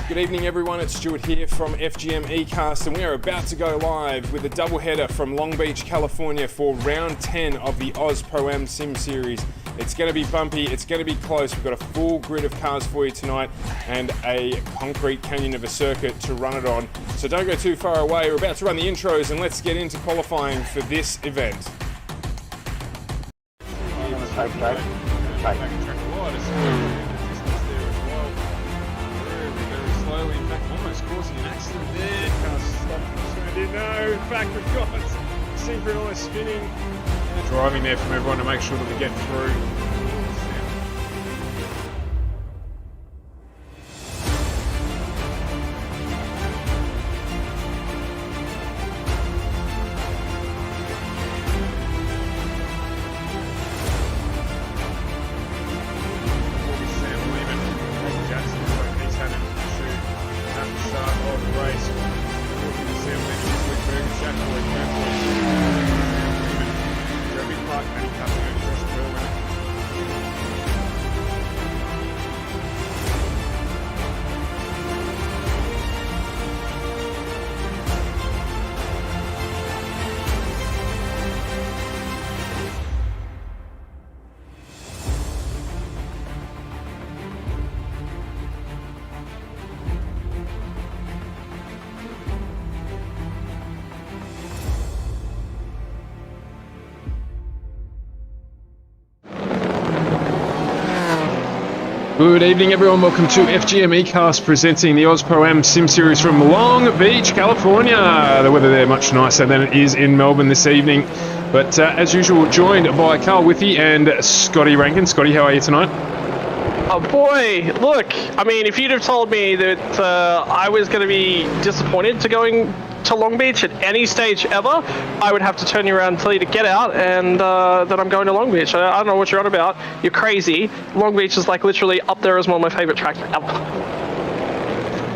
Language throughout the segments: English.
Good evening everyone, it's Stuart here from FGM eCast and we are about to go live with a doubleheader from Long Beach, California for round 10 of the Aus Pro-Am Sim Series. It's going to be bumpy, it's going to be close. We've got a full grid of cars for you tonight and a concrete canyon of a circuit to run it on. So don't go too far away, we're about to run the intros and let's get into qualifying for this event. Causing an accident there. Car stopped. No, in fact, we've got synchronized spinning and driving there from everyone to make sure that we get through. Good evening everyone, welcome to FGM eCast presenting the Aus Pro-Am Sim Series from Long Beach, California. The weather there much nicer than it is in Melbourne this evening. But as usual, joined by Carl Withy and Scotty Rankin. Scotty, how are you tonight? Oh boy, look, I mean, if you'd have told me that I was going to be disappointed to going to Long Beach at any stage ever, I would have to turn you around and tell you to get out and that I'm going to Long Beach. I don't know what you're on about. You're crazy. Long Beach is like literally up there as one of my favorite tracks ever.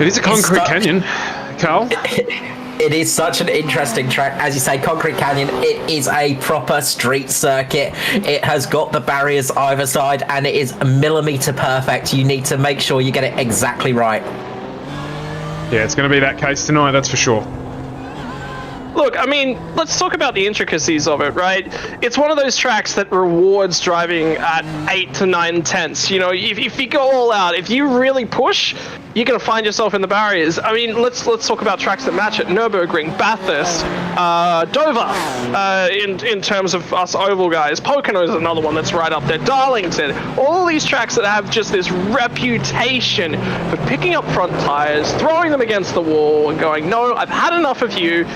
It is a concrete canyon, Carl. It is such an interesting track. As you say, Concrete Canyon, it is a proper street circuit. It has got the barriers either side and it is millimetre perfect. You need to make sure you get it exactly right. Yeah, it's going to be that case tonight, that's for sure. Look, I mean, let's talk about the intricacies of it, right? It's one of those tracks that rewards driving at 8 to 9 tenths. You know, if you go all out, if you really push, you're going to find yourself in the barriers. I mean, let's talk about tracks that match it. Nürburgring, Bathurst, Dover, in terms of us oval guys. Pocono is another one that's right up there. Darlington, all these tracks that have just this reputation for picking up front tires, throwing them against the wall and going, no, I've had enough of you.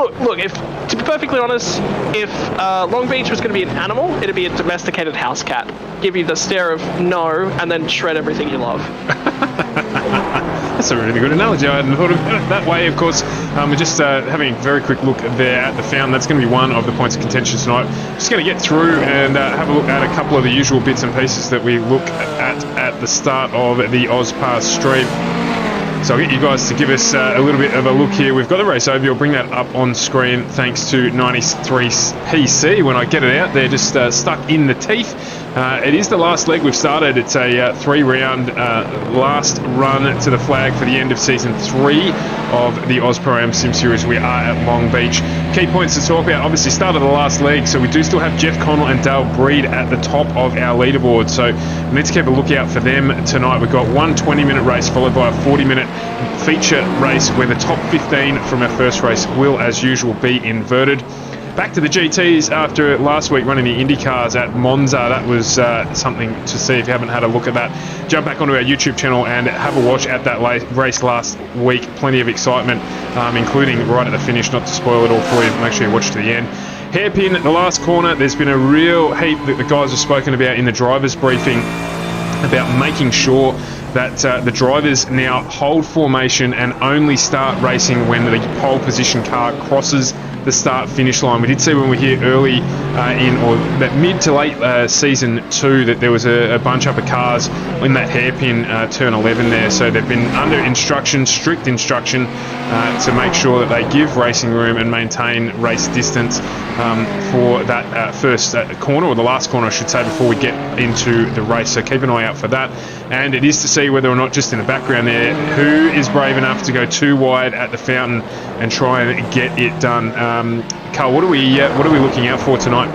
Look, if, to be perfectly honest, if Long Beach was going to be an animal, it'd be a domesticated house cat. Give you the stare of no, and then shred everything you love. That's a really good analogy. I hadn't thought of it that way, of course. We're just having a very quick look there at the fountain. That's going to be one of the points of contention tonight. Just going to get through and have a look at a couple of the usual bits and pieces that we look at the start of the Ozpass stream. So I'll get you guys to give us a little bit of a look here. We've got the race overview. I'll bring that up on screen thanks to 93PC. When I get it out, they're just stuck in the teeth. It is the last leg we've started. It's a 3-round last run to the flag for the end of season 3 of the Aus Pro-Am Sim Series. We are at Long Beach. Key points to talk about, obviously start of the last leg, so we do still have Jeff Connell and Dale Breed at the top of our leaderboard, so we need to keep a lookout for them tonight. We've got one 20-minute race followed by a 40-minute feature race where the top 15 from our first race will, as usual, be inverted. Back to the GTs after last week running the Indy cars at Monza. That was something to see if you haven't had a look at that. Jump back onto our YouTube channel and have a watch at that race last week. Plenty of excitement, including right at the finish. Not to spoil it all for you, make sure you watch to the end. Hairpin, the last corner, there's been a real heap that the guys have spoken about in the drivers' briefing about making sure that the drivers now hold formation and only start racing when the pole position car crosses the start-finish line. We did see when we were here early in, or that mid to late season 2, that there was a bunch up of cars in that hairpin turn 11 there. So they've been under instruction, strict instruction, to make sure that they give racing room and maintain race distance for that first corner, or the last corner I should say, before we get into the race. So keep an eye out for that. And it is to see whether or not, just in the background there, who is brave enough to go too wide at the fountain and try and get it done. Carl, what are we looking out for tonight?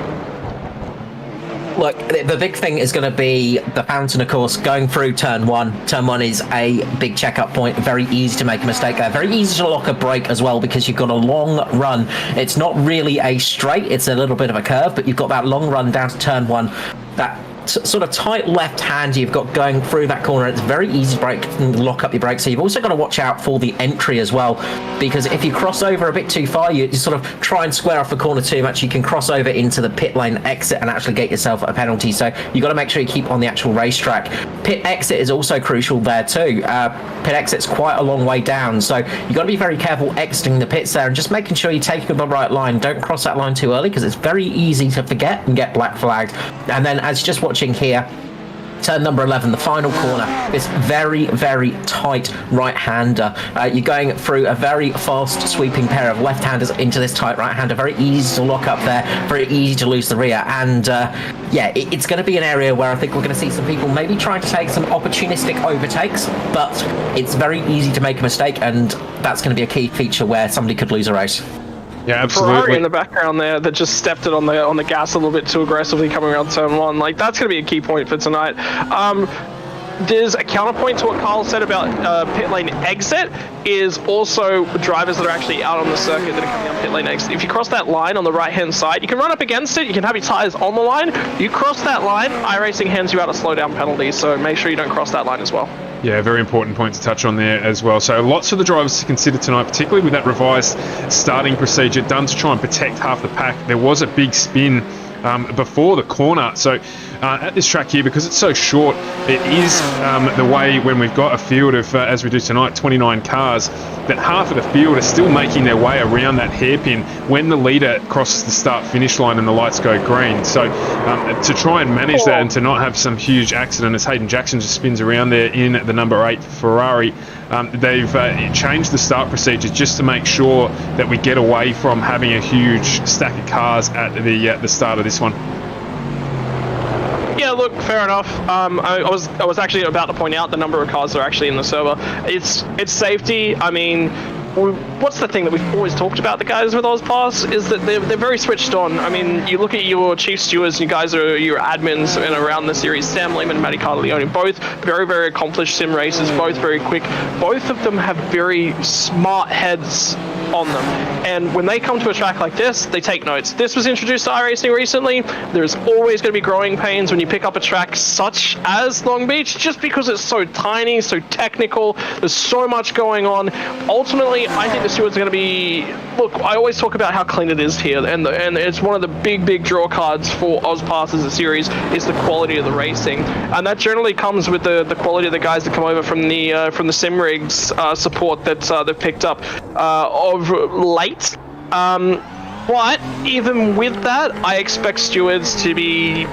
Look, the big thing is going to be the fountain, of course, going through turn one. Turn one is a big checkup point. Very easy to make a mistake there. Very easy to lock a brake as well because you've got a long run. It's not really a straight. It's a little bit of a curve, but you've got that long run down to turn one. That sort of tight left hand you've got going through that corner. It's very easy to brake and lock up your brakes. So you've also got to watch out for the entry as well, because if you cross over a bit too far, you sort of try and square off the corner too much, you can cross over into the pit lane exit and actually get yourself a penalty. So you've got to make sure you keep on the actual racetrack. Pit exit is also crucial there too. Pit exit's quite a long way down, so you've got to be very careful exiting the pits there and just making sure you're taking the right line. Don't cross that line too early because it's very easy to forget and get black flagged. And then, as you're just watching here, turn number 11, the final corner, this very, very tight right-hander. You're going through a very fast sweeping pair of left-handers into this tight right-hander. Very easy to lock up there, very easy to lose the rear. And yeah, it's going to be an area where I think we're going to see some people maybe trying to take some opportunistic overtakes, but it's very easy to make a mistake, and that's going to be a key feature where somebody could lose a race. Yeah, absolutely. Ferrari in the background there that just stepped it on the gas a little bit too aggressively coming around turn one. Like, that's going to be a key point for tonight. There's a counterpoint to what Carl said about pit lane exit is also drivers that are actually out on the circuit that are coming out pit lane exit. If you cross that line on the right-hand side, you can run up against it, you can have your tyres on the line. You cross that line, iRacing hands you out a slowdown penalty, so make sure you don't cross that line as well. Yeah, very important point to touch on there as well. So lots for the drivers to consider tonight, particularly with that revised starting procedure done to try and protect half the pack. There was a big spin before the corner. So at this track here, because it's so short, it is the way when we've got a field of, as we do tonight, 29 cars, that half of the field are still making their way around that hairpin when the leader crosses the start-finish line and the lights go green. So to try and manage that and to not have some huge accident, as Hayden Jackson just spins around there in the number 8 Ferrari, they've changed the start procedure just to make sure that we get away from having a huge stack of cars at the start of this one. Yeah, look, fair enough. I was actually about to point out the number of cars that are actually in the server. It's safety. I mean, what's the thing that we've always talked about, the guys with OzPass, is that they're very switched on. I mean, you look at your chief stewards, you guys are your admins and around the series, Sam Lehman and Matty Carleone, both very, very accomplished sim racers, both very quick. Both of them have very smart heads on them, and when they come to a track like this, they take notes. This was introduced to iRacing recently. There's always going to be growing pains when you pick up a track such as Long Beach, just because it's so tiny, so technical, there's so much going on. Ultimately, I think the stewards are going to be... Look, I always talk about how clean it is here, and it's one of the big draw cards for OzPass as a series is the quality of the racing, and that generally comes with the quality of the guys that come over from the Simrigs support that they've picked up of late. But even with that, I expect stewards to be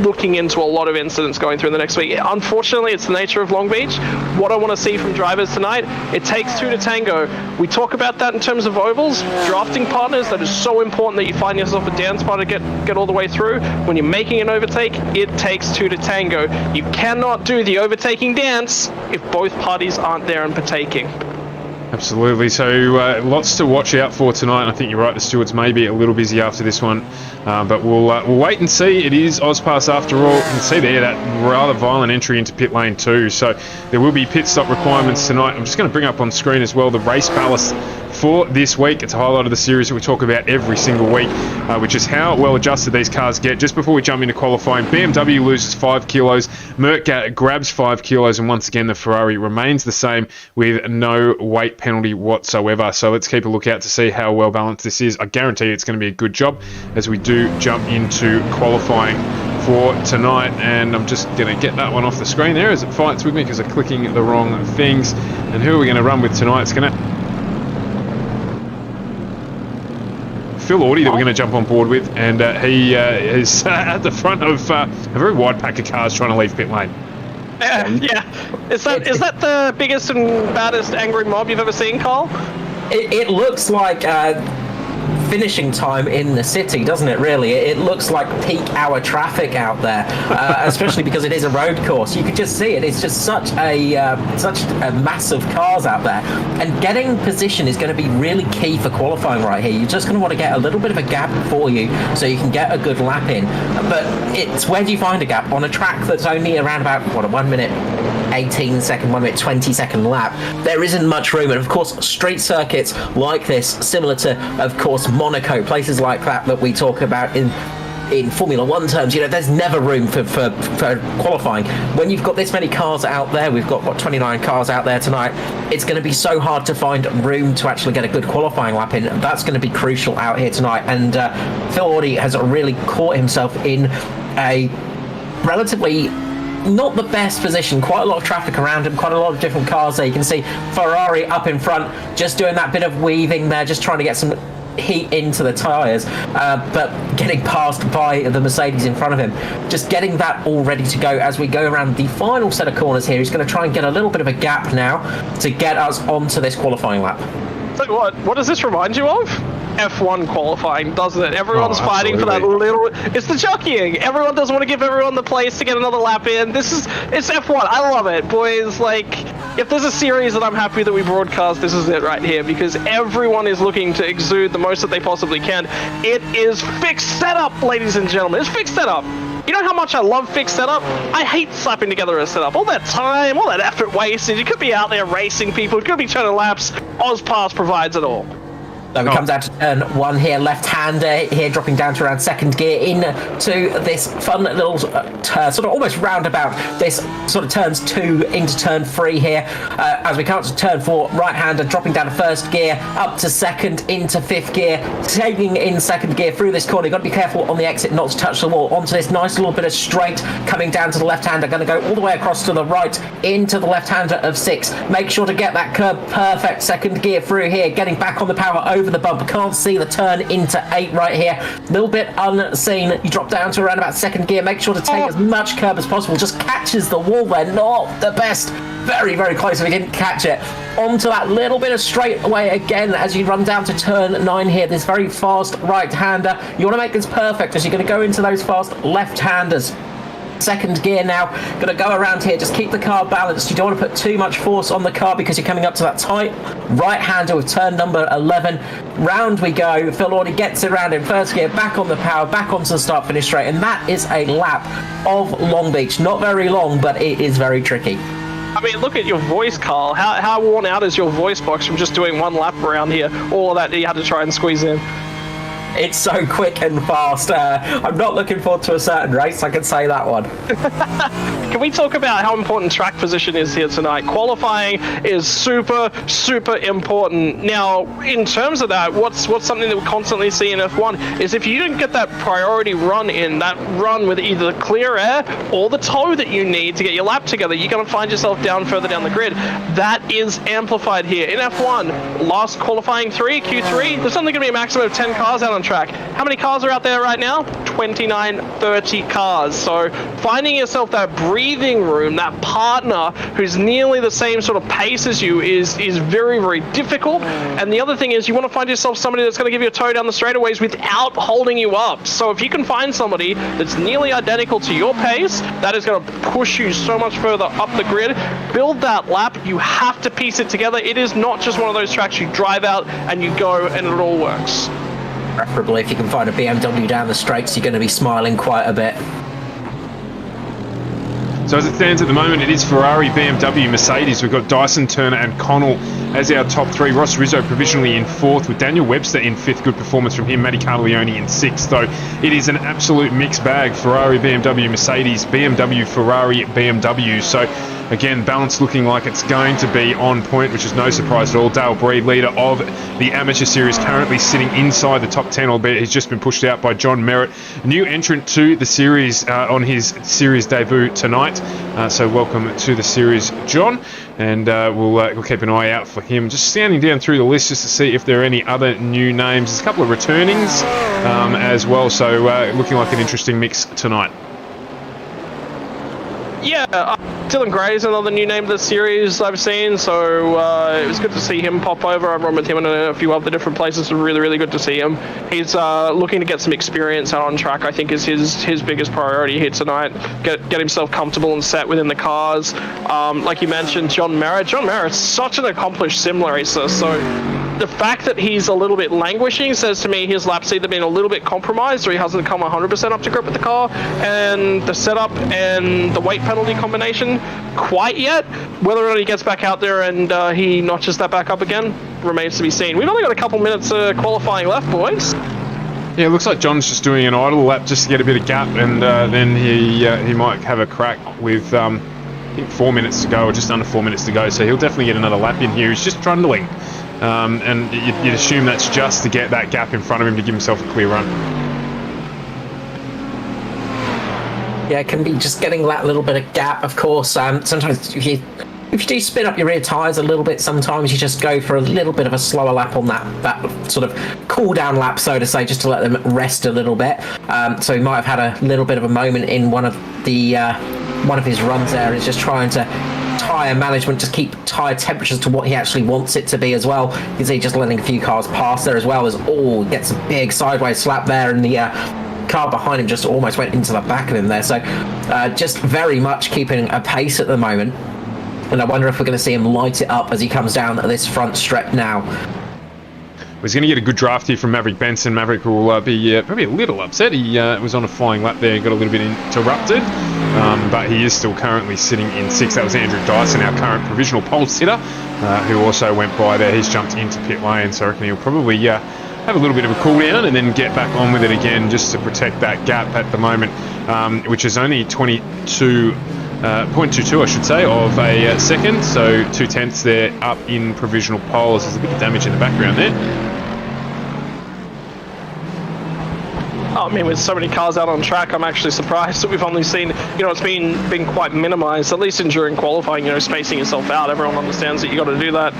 looking into a lot of incidents going through in the next week. Unfortunately, it's the nature of Long Beach. What I want to see from drivers tonight, it takes two to tango. We talk about that in terms of ovals, drafting partners. That is so important that you find yourself a dance partner to get all the way through. When you're making an overtake, it takes two to tango. You cannot do the overtaking dance if both parties aren't there and partaking. Absolutely. So lots to watch out for tonight. I think you're right, the stewards may be a little busy after this one, but we'll wait and see. It is OzPass after all. You can see there that rather violent entry into pit lane 2. So there will be pit stop requirements tonight. I'm just going to bring up on screen as well the race ballast for this week. It's a highlight of the series that we talk about every single week, which is how well adjusted these cars get. Just before we jump into qualifying, BMW loses 5 kilos, Merc grabs 5 kilos, and once again the Ferrari remains the same with no weight penalty whatsoever. So let's keep a look out to see how well balanced this is. I guarantee it's going to be a good job as we do jump into qualifying for tonight, and I'm just going to get that one off the screen there as it fights with me because I'm clicking the wrong things. And who are we going to run with tonight? It's going to Phil Audi that we're going to jump on board with, and he is at the front of a very wide pack of cars trying to leave pit lane. Yeah. Is that the biggest and baddest angry mob you've ever seen, Carl? It looks like finishing time in the city, doesn't it, really? It looks like peak hour traffic out there, especially because it is a road course. You could just see it. It's just such a massive cars out there. And getting position is going to be really key for qualifying right here. You're just going to want to get a little bit of a gap for you so you can get a good lap in. But it's where do you find a gap? On a track that's only around about, what, a 1 minute 18 second, 1 minute 20 second lap, there isn't much room. And of course, street circuits like this, similar to, of course, Monaco, places like that we talk about in Formula One terms, you know, there's never room for qualifying. When you've got this many cars out there, we've got, what, 29 cars out there tonight, it's going to be so hard to find room to actually get a good qualifying lap in. That's going to be crucial out here tonight. And Phil Audi has really caught himself in a relatively not the best position. Quite a lot of traffic around him, quite a lot of different cars there. You can see Ferrari up in front, just doing that bit of weaving there, just trying to get some heat into the tyres, but getting passed by the Mercedes in front of him. Just getting that all ready to go as we go around the final set of corners here. He's going to try and get a little bit of a gap now to get us onto this qualifying lap. So what does this remind you of? F1 qualifying, doesn't it? Everyone's fighting for that little... It's the jockeying. Everyone doesn't want to give everyone the place to get another lap in. It's F1. I love it, boys. Like, if there's a series that I'm happy that we broadcast, this is it right here, because everyone is looking to exude the most that they possibly can. It is fixed setup, ladies and gentlemen. It's fixed setup. You know how much I love fixed setup? I hate slapping together a setup. All that time, all that effort wasted. You could be out there racing people. It could be turning laps. Ozpass provides it all. So we come down to turn one here, left-hander here, dropping down to around second gear into this fun little sort of almost roundabout. This sort of turns 2 into turn 3 here. As we come up to turn 4, right-hander dropping down to first gear, up to second, into 5th gear, taking in second gear through this corner. You've got to be careful on the exit not to touch the wall. Onto this nice little bit of straight, coming down to the left-hander, going to go all the way across to the right, into the left-hander of 6. Make sure to get that curb perfect. Second gear through here, getting back on the power over the bump. Can't see the turn into 8 right here. A little bit unseen. You drop down to around about second gear. Make sure to take as much curb as possible. Just catches the wall there. Not the best. Very, very close if he didn't catch it. Onto that little bit of straightaway again as you run down to turn 9 here. This very fast right-hander. You want to make this perfect as you're going to go into those fast left-handers. Second gear now, going to go around here, just keep the car balanced. You don't want to put too much force on the car because you're coming up to that tight right-hander with turn number 11. Round we go. Phil Audi gets it around in first gear, back on the power, back onto the start-finish straight, and that is a lap of Long Beach. Not very long, but it is very tricky. I mean, look at your voice, Carl. How worn out is your voice box from just doing one lap around here? All of that you had to try and squeeze in. It's so quick and fast. I'm not looking forward to a certain race, I can say that one. Can we talk about how important track position is here tonight? Qualifying is super, super important. Now, in terms of that, what's something that we constantly see in F1 is if you don't get that priority run in, that run with either the clear air or the tow that you need to get your lap together, you're going to find yourself further down the grid. That is amplified here. In F1, last qualifying Q3, there's only going to be a maximum of 10 cars out on track. How many cars are out there right now? 29, 30 cars. So finding yourself that breathing room, that partner who's nearly the same sort of pace as you is very, very difficult. And the other thing is you want to find yourself somebody that's going to give you a tow down the straightaways without holding you up. So if you can find somebody that's nearly identical to your pace, that is going to push you so much further up the grid. Build that lap. You have to piece it together. It is not just one of those tracks you drive out and you go and it all works. Preferably if you can find a BMW down the straights, you're going to be smiling quite a bit. So as it stands at the moment, it is Ferrari, BMW, Mercedes. We've got Dyson, Turner and Connell as our top 3. Ross Rizzo provisionally in 4th with Daniel Webster in 5th. Good performance from him. Matty Carleone in 6th. Though it is an absolute mixed bag. Ferrari, BMW, Mercedes, BMW, Ferrari, BMW. So again, balance looking like it's going to be on point, which is no surprise at all. Dale Breed, leader of the amateur series, currently sitting inside the top 10, albeit he's just been pushed out by John Merritt, a new entrant to the series on his series debut tonight. So welcome to the series, John. And we'll keep an eye out for him. Just standing down through the list just to see if there are any other new names. There's a couple of returnings as well. So looking like an interesting mix tonight. Yeah, Dylan Gray's another new name to the series I've seen, so it was good to see him pop over. I've run with him in a few other different places, so really, really good to see him. He's looking to get some experience out on track, I think is his biggest priority here tonight. Get himself comfortable and set within the cars. Like you mentioned, John Merritt. John Merritt's such an accomplished sim racer, so the fact that he's a little bit languishing says to me his lap's either been a little bit compromised or he hasn't come 100% up to grip with the car and the setup and the weight penalty combination quite yet. Whether or not he gets back out there and he notches that back up again remains to be seen. We've only got a couple minutes qualifying left, boys. Yeah, it looks like John's just doing an idle lap just to get a bit of gap, and then he might have a crack with I think 4 minutes to go, or just under 4 minutes to go, so he'll definitely get another lap in here. He's just trundling. And you'd assume that's just to get that gap in front of him to give himself a clear run. Yeah, it can be just getting that little bit of gap, of course. Sometimes if you do spin up your rear tyres a little bit, sometimes you just go for a little bit of a slower lap on that sort of cool down lap, so to say, just to let them rest a little bit. So he might have had a little bit of a moment in one of his runs there, is just trying to tyre management, just keep tyre temperatures to what he actually wants it to be as well. You can see just letting a few cars pass there as well, as gets a big sideways slap there, and the car behind him just almost went into the back of him there. So just very much keeping a pace at the moment, and I wonder if we're going to see him light it up as he comes down this front stretch now. He's going to get a good draft here from Maverick Benson. Maverick will be probably a little upset. He was on a flying lap there and got a little bit interrupted, but he is still currently sitting in 6th. That was Andrew Dyson, our current provisional pole sitter, who also went by there. He's jumped into pit lane, so I reckon he'll probably have a little bit of a cool down and then get back on with it again, just to protect that gap at the moment, which is only 0.22, I should say, of a second, so 0.2 there up in provisional poles. There's a bit of damage in the background there. I mean, with so many cars out on track, I'm actually surprised that we've only seen, it's been quite minimised, at least during qualifying, spacing yourself out. Everyone understands that you got to do that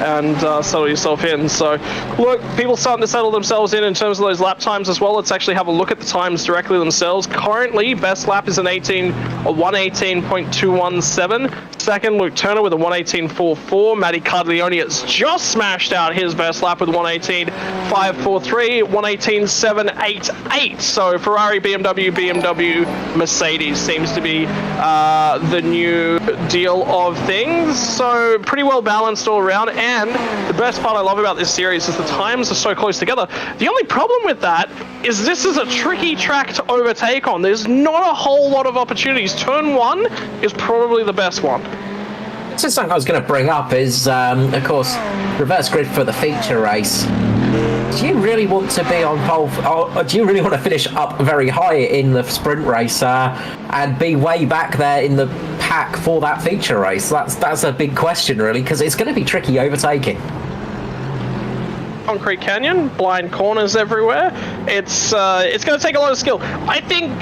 and settle yourself in. So, look, people starting to settle themselves in terms of those lap times as well. Let's actually have a look at the times directly themselves. Currently, best lap is a 118.217. Second, Luke Turner with a 118.44. Matty Cardiglione has just smashed out his best lap with 118.543, 118.788. So Ferrari, BMW, Mercedes seems to be the new deal of things. So pretty well balanced all around. And the best part I love about this series is the times are so close together. The only problem with that is this is a tricky track to overtake on. There's not a whole lot of opportunities. Turn 1 is probably the best one. So something I was going to bring up is, of course, reverse grid for the feature race. Do you really want to be on pole, or do you really want to finish up very high in the sprint race and be way back there in the pack for that feature race? That's a big question, really, because it's going to be tricky overtaking. Concrete canyon, blind corners everywhere. It's going to take a lot of skill. I think.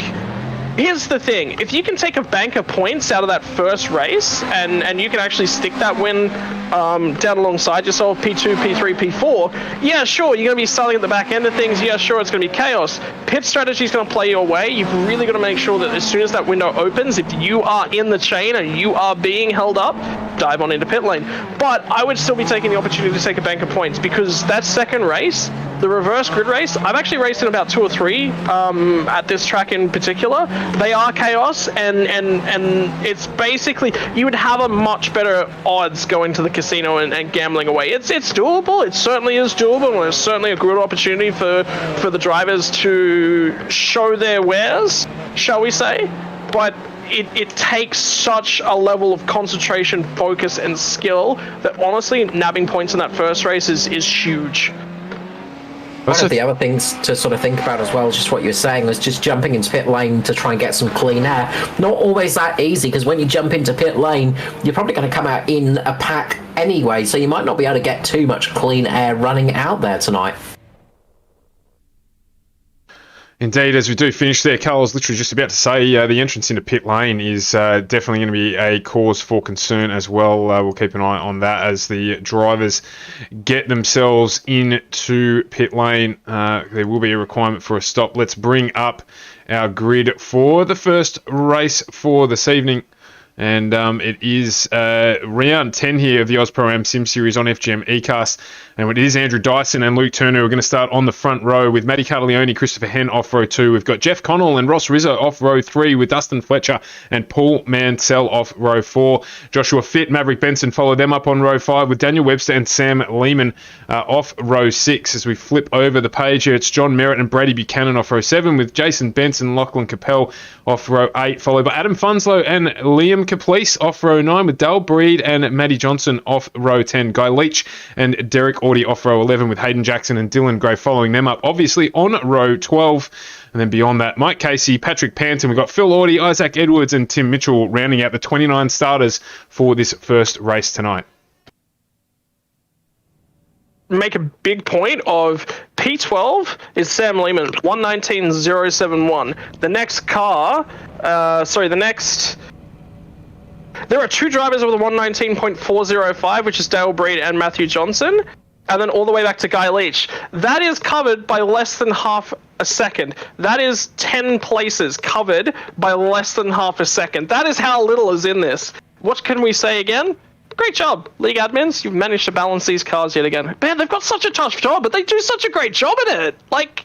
Here's the thing, if you can take a bank of points out of that first race and you can actually stick that win down alongside yourself, P2, P3, P4, yeah, sure, you're going to be starting at the back end of things, yeah, sure, it's going to be chaos. Pit strategy is going to play your way. You've really got to make sure that as soon as that window opens, if you are in the chain and you are being held up, dive on into pit lane. But I would still be taking the opportunity to take a bank of points, because that second race, the reverse grid race, I've actually raced in about 2 or 3 at this track in particular. They are chaos, and it's basically, you would have a much better odds going to the casino and gambling away. It's doable. It certainly is doable, and it's certainly a good opportunity for the drivers to show their wares, shall we say. But it takes such a level of concentration, focus, and skill that honestly, nabbing points in that first race is huge. One of the other things to sort of think about as well is just what you were saying, was just jumping into pit lane to try and get some clean air. Not always that easy, because when you jump into pit lane, you're probably going to come out in a pack anyway, so you might not be able to get too much clean air running out there tonight. Indeed, as we do finish there, Carl was literally just about to say the entrance into pit lane is definitely going to be a cause for concern as well. We'll keep an eye on that as the drivers get themselves into pit lane. There will be a requirement for a stop. Let's bring up our grid for the first race for this evening. And it is round 10 here of the Aus Pro-Am Sim Series on FGM eCast. And it is Andrew Dyson and Luke Turner who are going to start on the front row with Matty Cartaleone, Christopher Henn off row 2. We've got Jeff Connell and Ross Rizzo off row 3 with Dustin Fletcher and Paul Mansell off row 4. Joshua Fitt, Maverick Benson follow them up on row 5 with Daniel Webster and Sam Lehman off row 6. As we flip over the page here, it's John Merritt and Brady Buchanan off row 7 with Jason Benson, Lachlan Capel off row 8, followed by Adam Funslow and Liam Caplice off row 9 with Dale Breed and Maddie Johnson off row 10. Guy Leach and Derek Audie off row 11 with Hayden Jackson and Dylan Gray following them up, obviously on row 12. And then beyond that, Mike Casey, Patrick Panton, we've got Phil Audie, Isaac Edwards and Tim Mitchell rounding out the 29 starters for this first race tonight. Make a big point of P12 is Sam Lehman, 119.071. The next car, there are 2 drivers with a 119.405, which is Dale Breed and Matthew Johnson, and then all the way back to Guy Leach. That is covered by less than half a second. That is 10 places covered by less than half a second. That is how little is in this. What can we say again? Great job, league admins. You've managed to balance these cars yet again. Man, they've got such a tough job, but they do such a great job at it. Like,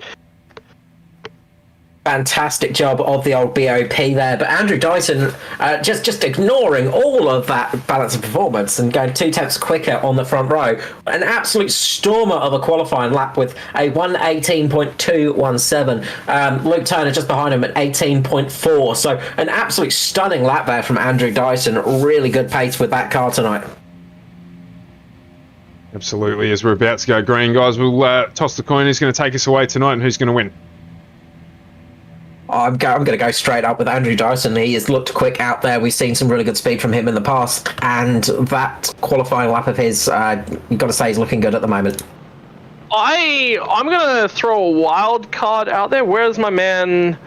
fantastic job of the old BOP there, but Andrew Dyson just ignoring all of that balance of performance and going 2 tenths quicker on the front row. An absolute stormer of a qualifying lap with a 1:18.217. Luke Turner just behind him at 18.4. So an absolute stunning lap there from Andrew Dyson. Really good pace with that car tonight. Absolutely. As we're about to go green, guys, we'll toss the coin. Who's going to take us away tonight and who's going to win? I'm going to go straight up with Andrew Dyson. He has looked quick out there. We've seen some really good speed from him in the past, and that qualifying lap of his, you've got to say, he's looking good at the moment. I'm going to throw a wild card out there. Where's my man?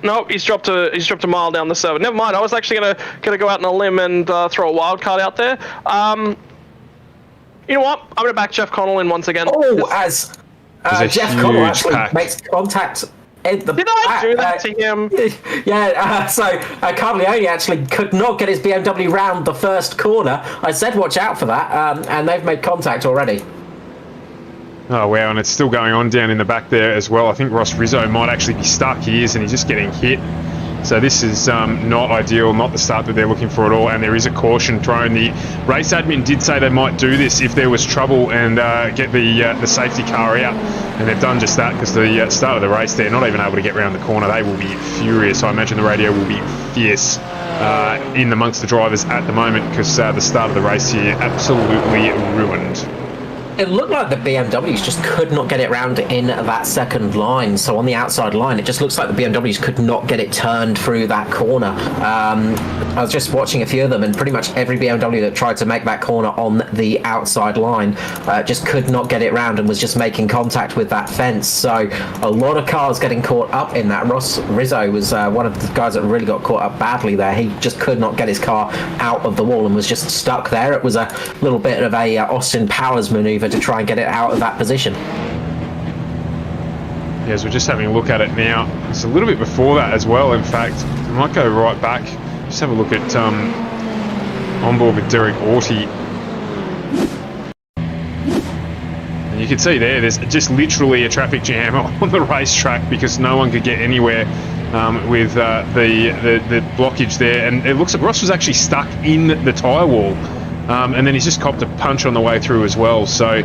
No, he's dropped a mile down the 7. Never mind. I was actually gonna go out on a limb and throw a wild card out there. You know what? I'm gonna back Jeff Connell in once again. Oh, as Jeff Connell actually makes contact in the Did I do that to him? Yeah, so Cartaleone actually could not get his BMW round the first corner. I said watch out for that, and they've made contact already. Oh, wow, and it's still going on down in the back there as well. I think Ross Rizzo might actually be stuck. He is, and he's just getting hit. So this is not ideal, not the start that they're looking for at all, and there is a caution thrown. The race admin did say they might do this if there was trouble and get the safety car out, and they've done just that because the start of the race, they're not even able to get around the corner. They will be furious. I imagine the radio will be fierce in amongst the drivers at the moment because the start of the race here absolutely ruined. It looked like the BMWs just could not get it round in that second line. So on the outside line, it just looks like the BMWs could not get it turned through that corner. I was just watching a few of them, and pretty much every BMW that tried to make that corner on the outside line just could not get it round and was just making contact with that fence. So a lot of cars getting caught up in that. Ross Rizzo was one of the guys that really got caught up badly there. He just could not get his car out of the wall and was just stuck there. It was a little bit of a Austin Powers maneuver to try and get it out of that position. Yes, we're just having a look at it now. It's a little bit before that as well, in fact. We might go right back. Just have a look at on board with Derek Audie. And you can see there's just literally a traffic jam on the racetrack because no one could get anywhere with the blockage there. And it looks like Ross was actually stuck in the tyre wall. And then he's just copped a punch on the way through as well. So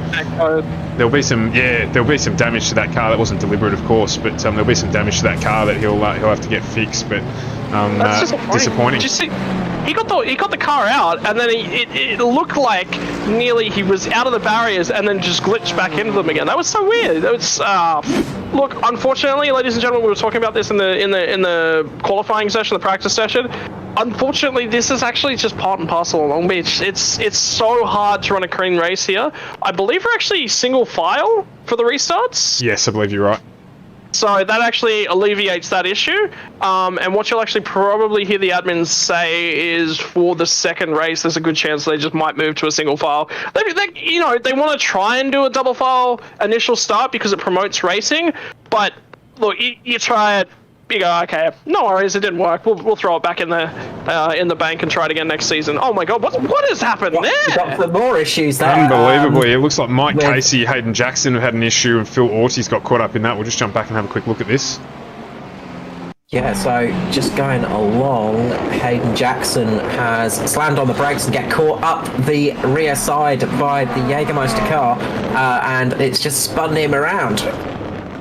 there'll be some damage to that car. That wasn't deliberate, of course, but there'll be some damage to that car that he'll have to get fixed. But that's disappointing. Just see, he got the car out, and then it looked like nearly he was out of the barriers, and then just glitched back into them again. That was so weird. That was look. Unfortunately, ladies and gentlemen, we were talking about this in the qualifying session, the practice session. Unfortunately, this is actually just part and parcel of Long Beach. It's so hard to run a clean race here. I believe we're actually single file for the restarts. Yes, I believe you're right. So that actually alleviates that issue. And what you'll actually probably hear the admins say is for the second race, there's a good chance they just might move to a single file. They want to try and do a double file initial start because it promotes racing. But look, you try it you go, okay, no worries, it didn't work. We'll throw it back in the bank and try it again next season. Oh my god, what has happened We got there? some more issues there. Unbelievably, it looks like Mike with- Casey, Hayden Jackson have had an issue, and Phil Ortiz got caught up in that. We'll just jump back and have a quick look at this. Yeah, so just going along, Hayden Jackson has slammed on the brakes and get caught up the rear side by the Jägermeister car, and it's just spun him around.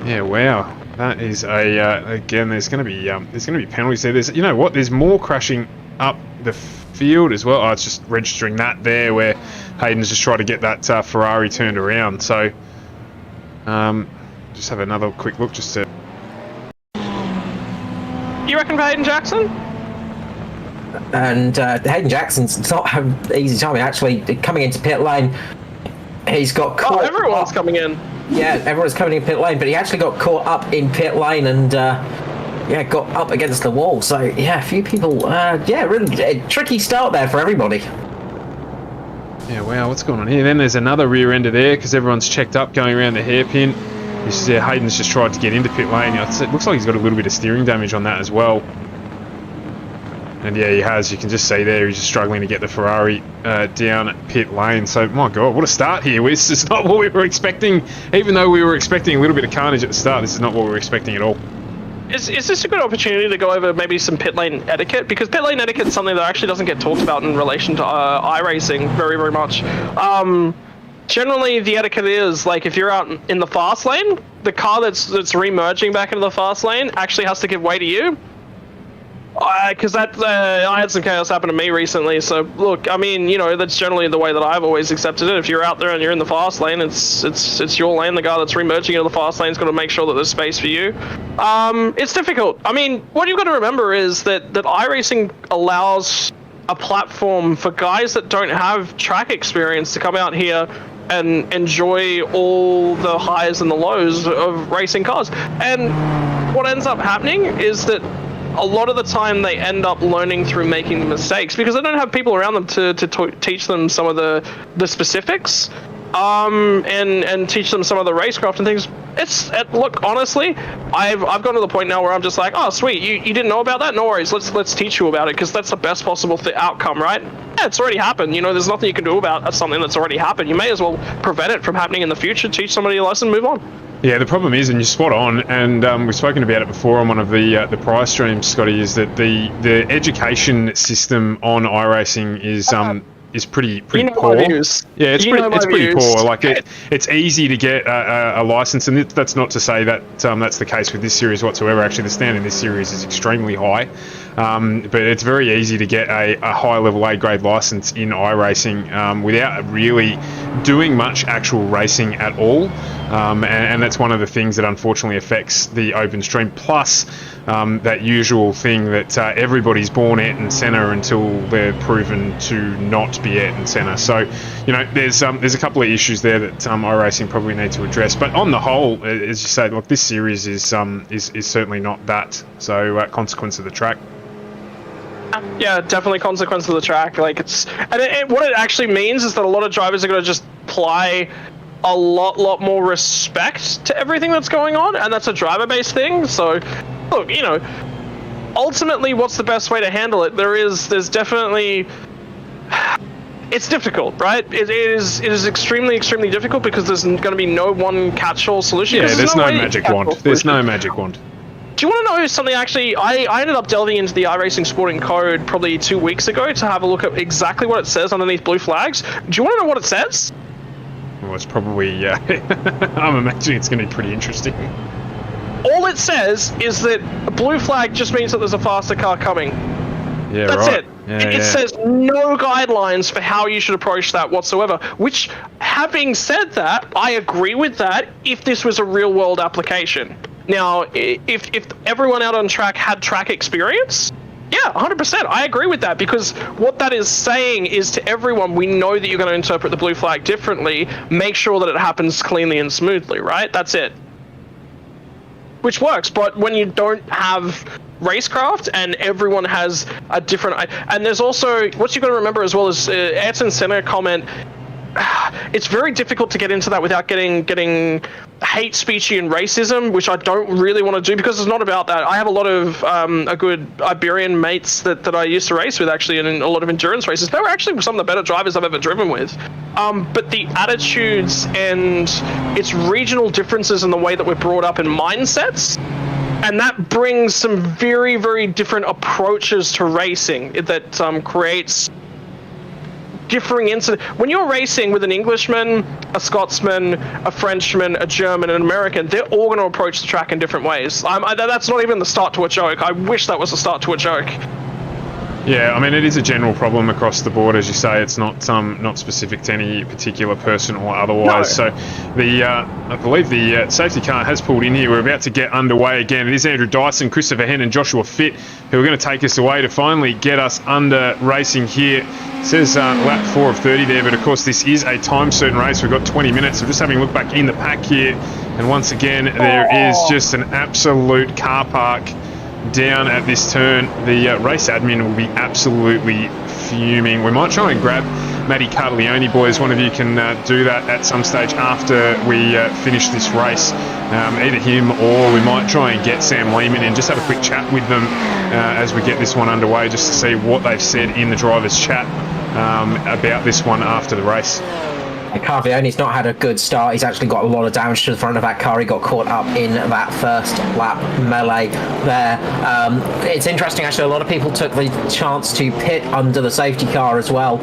Yeah, wow. That is again. There's going to be penalties there. You know what? There's more crashing up the field as well. Oh, it's just registering that there where Hayden's just tried to get that Ferrari turned around. So, just have another quick look just to. You reckon for Hayden Jackson? And Hayden Jackson's not having an easy time. Actually, coming into pit lane, he's got caught. Oh, everyone's up. coming in. Yeah, everyone's coming in pit lane, but he actually got caught up in pit lane and got up against the wall. So yeah, a few people. Really a tricky start there for everybody. Yeah, wow. What's going on here? Then there's another rear ender there because everyone's checked up going around the hairpin. This is Hayden's just tried to get into pit lane. It looks like he's got a little bit of steering damage on that as well. And yeah, he has. You can just see there he's just struggling to get the Ferrari down pit lane. So, my God, what a start here. This is not what we were expecting. Even though we were expecting a little bit of carnage at the start, this is not what we were expecting at all. Is this a good opportunity to go over maybe some pit lane etiquette? Because pit lane etiquette is something that actually doesn't get talked about in relation to iRacing very, very much. Generally, the etiquette is, like, if you're out in the fast lane, the car that's re-merging back into the fast lane actually has to give way to you. Because I had some chaos happen to me recently, so look, I mean, you know, that's generally the way that I've always accepted it. If you're out there and you're in the fast lane, it's your lane. The guy that's re-merging into the fast lane's got to make sure that there's space for you. It's difficult. I mean, what you've got to remember is that iRacing allows a platform for guys that don't have track experience to come out here and enjoy all the highs and the lows of racing cars. And what ends up happening is that a lot of the time they end up learning through making mistakes because they don't have people around them to teach them some of the specifics and teach them some of the racecraft and things. Look, honestly, I've gotten to the point now where I'm just like, oh sweet, you didn't know about that? No worries, let's teach you about it, because that's the best possible outcome, right? Yeah, it's already happened. You know, there's nothing you can do about something that's already happened. You may as well prevent it from happening in the future, teach somebody a lesson, move on. Yeah, the problem is, and you're spot on, and we've spoken about it before on one of the prior streams, Scotty, is that the education system on iRacing is pretty poor. Yeah, it's pretty poor. Like it's easy to get a license, and that's not to say that that's the case with this series whatsoever. Actually, the standard in this series is extremely high, but it's very easy to get a high-level A-grade license in iRacing without really doing much actual racing at all. And that's one of the things that unfortunately affects the open stream. Plus, that usual thing that everybody's born Ayrton Senna until they're proven to not be Ayrton Senna. So, you know, there's a couple of issues there that iRacing probably need to address. But on the whole, as you say, look, this series is certainly not that. So, consequence of the track. Yeah, definitely consequence of the track. Like what it actually means is that a lot of drivers are going to just apply a lot more respect to everything that's going on, and that's a driver-based thing. So, look, you know, ultimately, what's the best way to handle it? There's definitely, it's difficult, right? It is extremely difficult because there's going to be no one catch-all solution. Yeah, there's no magic wand. There's no magic wand. Do you want to know something? Actually, I ended up delving into the iRacing Sporting Code probably 2 weeks ago to have a look at exactly what it says underneath blue flags. Do you want to know what it says? Well, it's probably, I'm imagining it's going to be pretty interesting. All it says is that a blue flag just means that there's a faster car coming. Yeah, That's right. it. Yeah, It says no guidelines for how you should approach that whatsoever, which, having said that, I agree with that if this was a real-world application. Now, if everyone out on track had track experience, yeah, 100%. I agree with that, because what that is saying is to everyone, we know that you're going to interpret the blue flag differently. Make sure that it happens cleanly and smoothly, right? That's it. Which works, but when you don't have racecraft and everyone has a different... And there's also... What you've got to remember as well is Ayrton Senna comment... it's very difficult to get into that without getting hate speechy and racism, which I don't really want to do, because it's not about that. I have a lot of a good Iberian mates that I used to race with, actually, in a lot of endurance races. They were actually some of the better drivers I've ever driven with. But the attitudes and its regional differences in the way that we're brought up in mindsets, and that brings some very, very different approaches to racing that creates differing incidents. When you're racing with an Englishman, a Scotsman, a Frenchman, a German, and an American, they're all going to approach the track in different ways. That's not even the start to a joke. I wish that was the start to a joke. Yeah, I mean, it is a general problem across the board, as you say. It's not specific to any particular person or otherwise. No. So, I believe the safety car has pulled in here. We're about to get underway again. It is Andrew Dyson, Christopher Henn, and Joshua Fitt who are going to take us away to finally get us under racing here. It says lap 4 of 30 there, but of course this is a time certain race. We've got 20 minutes. So just having a look back in the pack here, and once again there is just an absolute car park down at this turn. The race admin will be absolutely fuming. We might try and grab Matty Cartaglione, boys. One of you can do that at some stage after we finish this race. Either him, or we might try and get Sam Lehman and just have a quick chat with them as we get this one underway, just to see what they've said in the drivers' chat about this one after the race. Carvione's not had a good start. He's actually got a lot of damage to the front of that car. He got caught up in that first lap melee there. It's interesting, actually, a lot of people took the chance to pit under the safety car as well,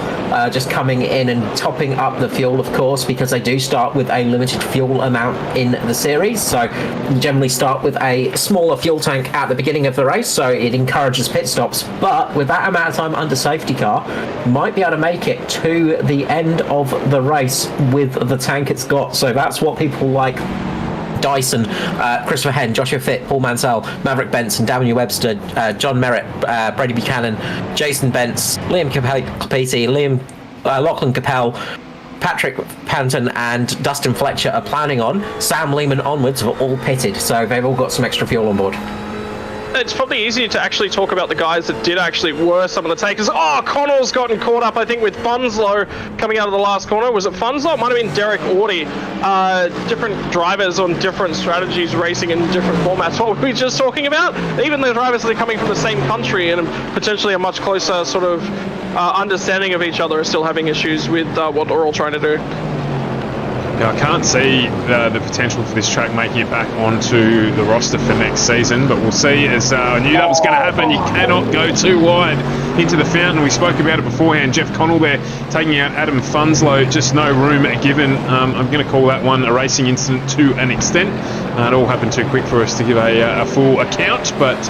just coming in and topping up the fuel, of course, because they do start with a limited fuel amount in the series. So you generally start with a smaller fuel tank at the beginning of the race, so it encourages pit stops. But with that amount of time under safety car, you might be able to make it to the end of the race with the tank it's got. So that's what people like Dyson, Christopher Henn, Joshua Fitt, Paul Mansell, Maverick Benson, Daniel Webster, John Merritt, Brady Buchanan, Jason Bentz, Liam Capiti, Lachlan Capel, Patrick Panton and Dustin Fletcher are planning on. Sam Lehman onwards have all pitted, so they've all got some extra fuel on board. It's probably easier to actually talk about the guys that did actually were some of the takers. Oh, Connell's gotten caught up, I think, with Funslow coming out of the last corner. Was it Funslow? It might have been Derek Audie. Different drivers on different strategies, racing in different formats. What were we just talking about? Even the drivers that are coming from the same country and potentially a much closer sort of understanding of each other are still having issues with what they're all trying to do. Yeah, I can't see the potential for this track making it back onto the roster for next season, but we'll see. As I knew that was going to happen. You cannot go too wide into the fountain. We spoke about it beforehand. Jeff Connell there taking out Adam Funslow, just no room given. I'm going to call that one a racing incident to an extent. It all happened too quick for us to give a full account, but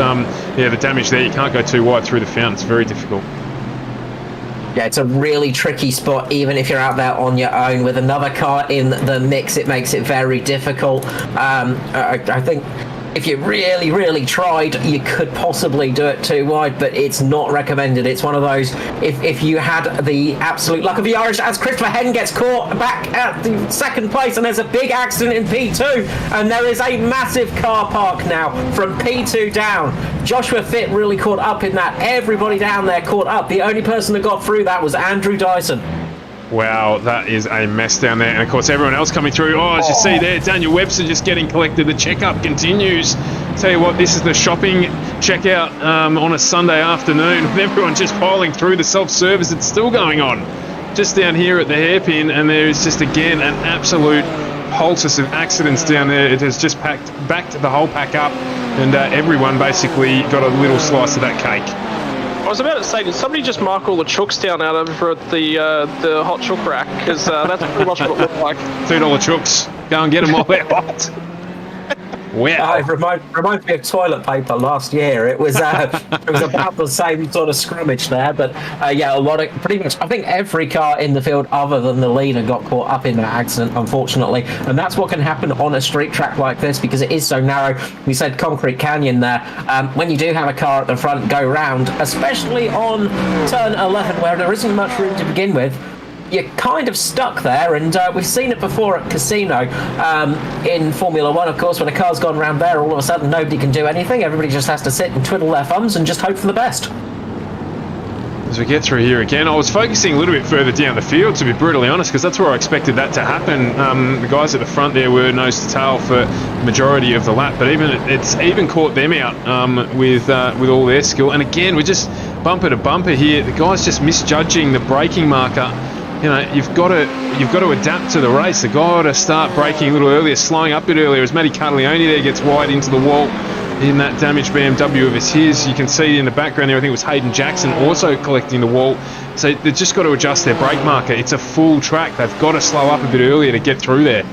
yeah, the damage there, you can't go too wide through the fountain. It's very difficult. Yeah, it's a really tricky spot, even if you're out there on your own. With another car in the mix, it makes it very difficult. I think if you really, really tried, you could possibly do it too wide, but it's not recommended. It's one of those, if you had the absolute luck of the Irish, as Christopher Henn gets caught back at the second place, and there's a big accident in P2, and there is a massive car park now from P2 down. Joshua Fitt really caught up in that. Everybody down there caught up. The only person that got through that was Andrew Dyson. Wow, that is a mess down there. And of course, everyone else coming through. Oh, as you see there, Daniel Webster just getting collected. The checkup continues. Tell you what, this is the shopping checkout on a Sunday afternoon with everyone just piling through the self-service. It's still going on just down here at the hairpin, and there is just, again, an absolute poultice of accidents down there. It has just backed the whole pack up, and everyone basically got a little slice of that cake. I was about to say, did somebody just mark all the chooks down out over at the hot chook rack? Because that's pretty much what it looked like. $2 chooks. Go and get them all out. Wow. It reminds me of toilet paper last year. It was about the same sort of scrummage there, but yeah, pretty much, I think every car in the field other than the leader got caught up in that accident, unfortunately, and that's what can happen on a street track like this because it is so narrow. We said Concrete Canyon there. When you do have a car at the front go round, especially on turn 11 where there isn't much room to begin with, you're kind of stuck there, and we've seen it before at Casino in Formula 1, of course. When a car's gone round there, all of a sudden nobody can do anything. Everybody just has to sit and twiddle their thumbs and just hope for the best. as we get through here again. I was focusing a little bit further down the field, to be brutally honest, because that's where I expected that to happen. The guys at the front there were nose to tail for the majority of the lap, but it's even caught them out with all their skill. And again, we're just bumper to bumper here. The guy's just misjudging the braking marker. You know, you've got to adapt to the race. They've got to start braking a little earlier, slowing up a bit earlier. As Matty Carlione there gets wide into the wall in that damaged BMW of his. You can see in the background there, I think it was Hayden Jackson also collecting the wall. So they've just got to adjust their brake marker. It's a full track. They've got to slow up a bit earlier to get through there.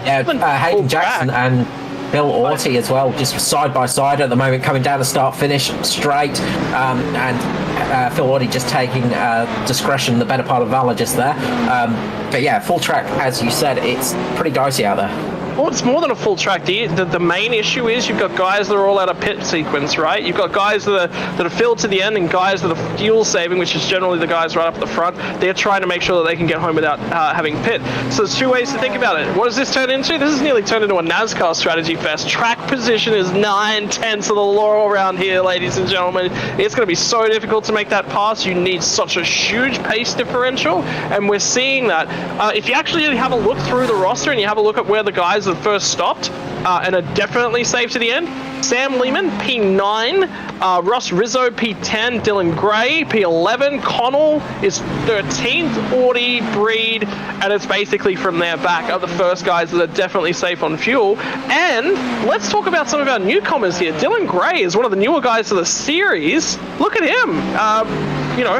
Yeah, Hayden Jackson and Bill Orty as well, just side by side at the moment, coming down the start-finish straight, and Phil Orty just taking discretion, the better part of Valor just there. But yeah, full track, as you said, it's pretty dicey out there. Well, it's more than a full track. The main issue is you've got guys that are all out of pit sequence, right? You've got guys that are filled to the end and guys that are fuel saving, which is generally the guys right up at the front. They're trying to make sure that they can get home without having pit. So there's two ways to think about it. What does this turn into? This has nearly turned into a NASCAR strategy fest. Track position is 9/10 of the law around here, ladies and gentlemen. It's going to be so difficult to make that pass. You need such a huge pace differential, and we're seeing that. If you actually have a look through the roster and you have a look at where the guys that first stopped and are definitely safe to the end. Sam Lehman, P9, Ross Rizzo, P10, Dylan Gray, P11, Connell is 13th, Audi, Breed, and it's basically from there back are the first guys that are definitely safe on fuel. And let's talk about some of our newcomers here. Dylan Gray is one of the newer guys to the series. Look at him.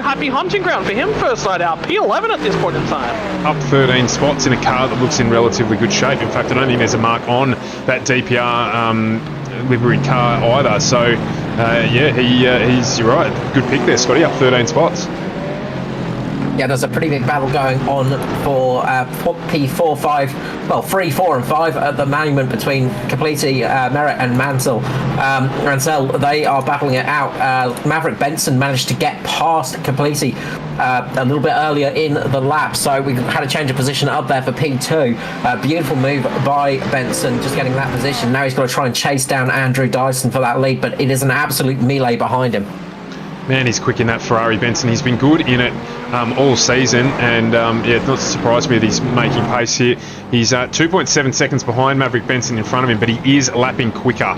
Happy hunting ground for him first night out. P11 at this point in time. Up 13 spots in a car that looks in relatively good shape. In fact, I don't think there's a mark on that DPR livery car either. So, he's, you're right. Good pick there, Scotty. Up 13 spots. Yeah, there's a pretty big battle going on for P4, 5, well, 3, 4 and 5 at the moment between Completi, Merritt and Mansell. Mansell, they are battling it out. Maverick Benson managed to get past Completi a little bit earlier in the lap, so we had a change of position up there for P2. Beautiful move by Benson, just getting that position. Now he's got to try and chase down Andrew Dyson for that lead, but it is an absolute melee behind him. Man, he's quick in that Ferrari, Benson. He's been good in it all season, and it's not surprised me that he's making pace here. He's 2.7 seconds behind Maverick Benson in front of him, but he is lapping quicker.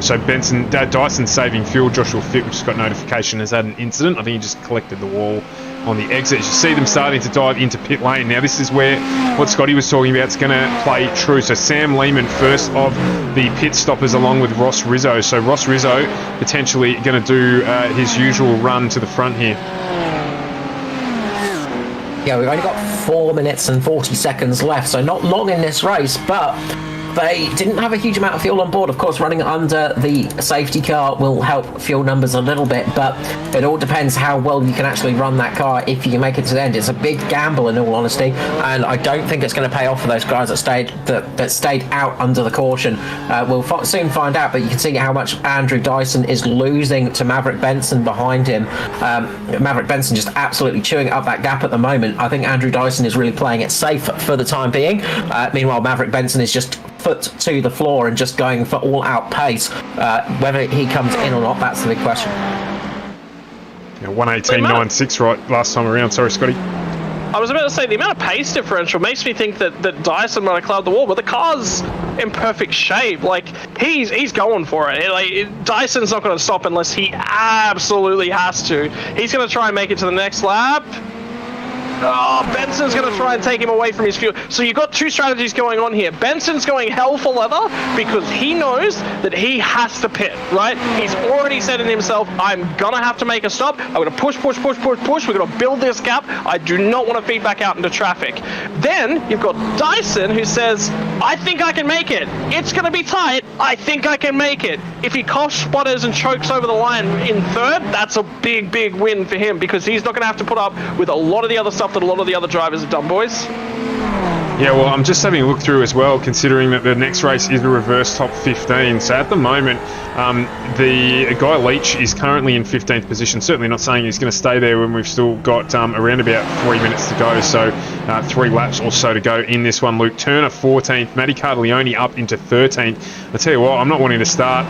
So Dyson's saving fuel. Joshua Fitt, which just got notification, has had an incident. I think he just collected the wall on the exit. You see them starting to dive into pit lane. Now this is where what Scotty was talking about is going to play true. So Sam Lehman first of the pit stoppers along with Ross Rizzo. So Ross Rizzo potentially going to do his usual run to the front here. Yeah, we've only got 4 minutes and 40 seconds left, so not long in this race, but they didn't have a huge amount of fuel on board. Of course, running under the safety car will help fuel numbers a little bit, but it all depends how well you can actually run that car if you can make it to the end. It's a big gamble, in all honesty, and I don't think it's going to pay off for those guys that stayed out under the caution. We'll soon find out, but you can see how much Andrew Dyson is losing to Maverick Benson behind him. Maverick Benson just absolutely chewing up that gap at the moment. I think Andrew Dyson is really playing it safe for the time being. Meanwhile, Maverick Benson is just foot to the floor and just going for all-out pace. Whether he comes in or not, that's the big question. Yeah, 118.96 right last time around. Sorry, Scotty. I was about to say, the amount of pace differential makes me think that Dyson might have clouded the wall, but the car's in perfect shape. Like, he's going for it. Dyson's not going to stop unless he absolutely has to. He's going to try and make it to the next lap. Oh, Benson's going to try and take him away from his fuel. So you've got two strategies going on here. Benson's going hell for leather because he knows that he has to pit, right? He's already said in himself, I'm going to have to make a stop. I'm going to push. We're going to build this gap. I do not want to feed back out into traffic. Then you've got Dyson who says, I think I can make it. It's going to be tight. I think I can make it. If he coughs, spotters, and chokes over the line in third, that's a big, big win for him because he's not going to have to put up with a lot of the other stuff that a lot of the other drivers have done, boys. Yeah, well, I'm just having a look through as well, considering that the next race is a reverse top 15. So at the moment, the Guy Leach is currently in 15th position. Certainly not saying he's going to stay there when we've still got around about 3 minutes to go. So 3 laps or so to go in this one. Luke Turner 14th, Matty Cartaglione up into 13th. I tell you what, I'm not wanting to start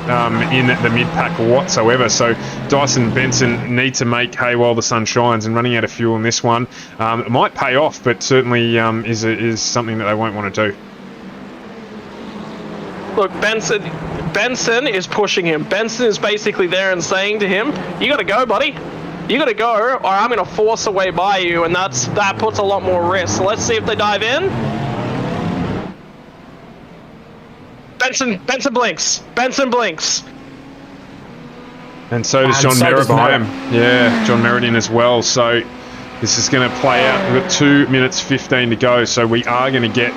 in the mid-pack whatsoever, so Dyson Benson need to make hay while the sun shines, and running out of fuel in this one it might pay off, but certainly is something that they won't want to do. Look, Benson is pushing him. Benson is basically there and saying to him, you gotta go, buddy. You gotta go, or I'm gonna force a way by you, and that puts a lot more risk. So let's see if they dive in. Benson blinks. Benson blinks. And so does John Merritt behind him. Yeah, John Merritt in as well. So this is going to play out. We've got 2 minutes 15 to go. So we are going to get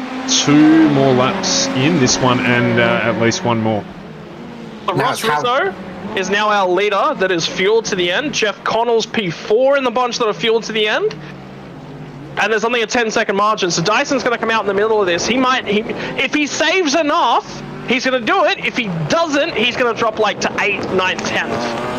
2 more laps in this one, and at least 1 more. Ross Rizzo is now our leader that is fueled to the end. Jeff Connell's P4 in the bunch that are fueled to the end. And there's only a 10-second margin. So Dyson's going to come out in the middle of this. If he saves enough, he's going to do it. If he doesn't, he's going to drop like to 8th, 9th, 10th.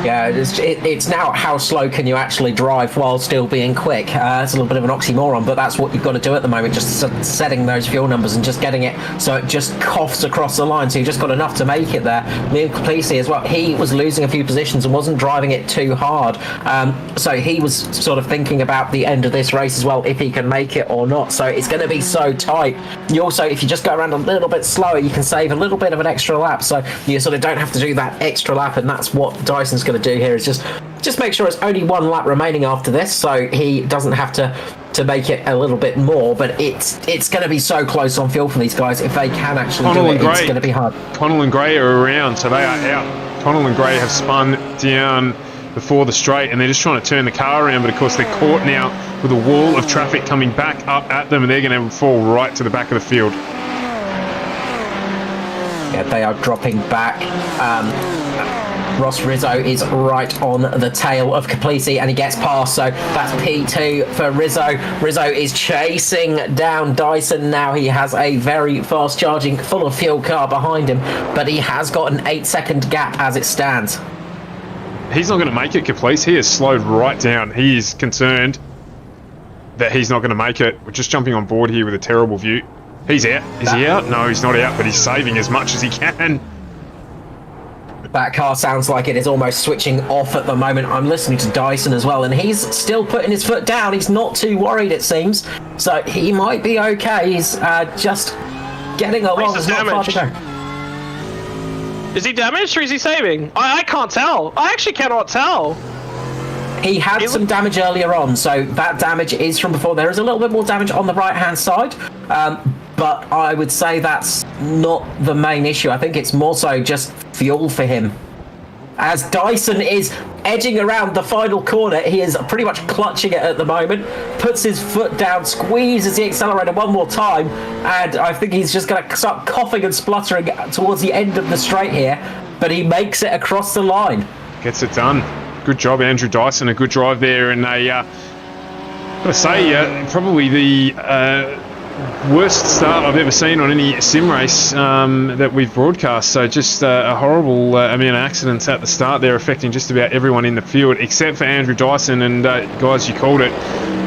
Yeah, it's now how slow can you actually drive while still being quick. It's a little bit of an oxymoron, but that's what you've got to do at the moment, just setting those fuel numbers and just getting it so it just coughs across the line, so you just got enough to make it there. Liam Caplici as well, he was losing a few positions and wasn't driving it too hard, so he was sort of thinking about the end of this race as well, if he can make it or not, so it's going to be so tight. You also, if you just go around a little bit slower, you can save a little bit of an extra lap, so you sort of don't have to do that extra lap, and that's what Dyson's going to do here, is just make sure it's only 1 lap remaining after this, so he doesn't have to make it a little bit more, but it's going to be so close on fuel for these guys. If they can actually do it, it's going to be hard. Connell and Gray are around, so they are out. Connell and Gray have spun down before the straight, and they're just trying to turn the car around, but of course they're caught now with a wall of traffic coming back up at them, and they're going to fall right to the back of the field. Yeah, they are dropping back. Ross Rizzo is right on the tail of Caplici, and he gets past, so that's P2 for Rizzo. Rizzo is chasing down Dyson now. He has a very fast charging, full of fuel car behind him, but he has got an 8-second gap as it stands. He's not going to make it, Caplici. He has slowed right down. He is concerned that he's not going to make it. We're just jumping on board here with a terrible view. He's out. Is he out? No, he's not out, but he's saving as much as he can. That car sounds like it is almost switching off at the moment. I'm listening to Dyson as well, and he's still putting his foot down. He's not too worried, it seems. So he might be okay. He's just getting along. There's not far to go. Is he damaged or is he saving? I can't tell. I actually cannot tell. He had some damage earlier on, so that damage is from before. There is a little bit more damage on the right-hand side, but I would say that's not the main issue. I think it's more so just fuel for him. As Dyson is edging around the final corner, he is pretty much clutching it at the moment, puts his foot down, squeezes the accelerator one more time, and I think he's just going to start coughing and spluttering towards the end of the straight here, but he makes it across the line. Gets it done. Good job, Andrew Dyson. A good drive there, and got to say, probably the worst start I've ever seen on any sim race that we've broadcast. So just a horrible amount of accidents at the start there, affecting just about everyone in the field except for Andrew Dyson. And guys, you called it.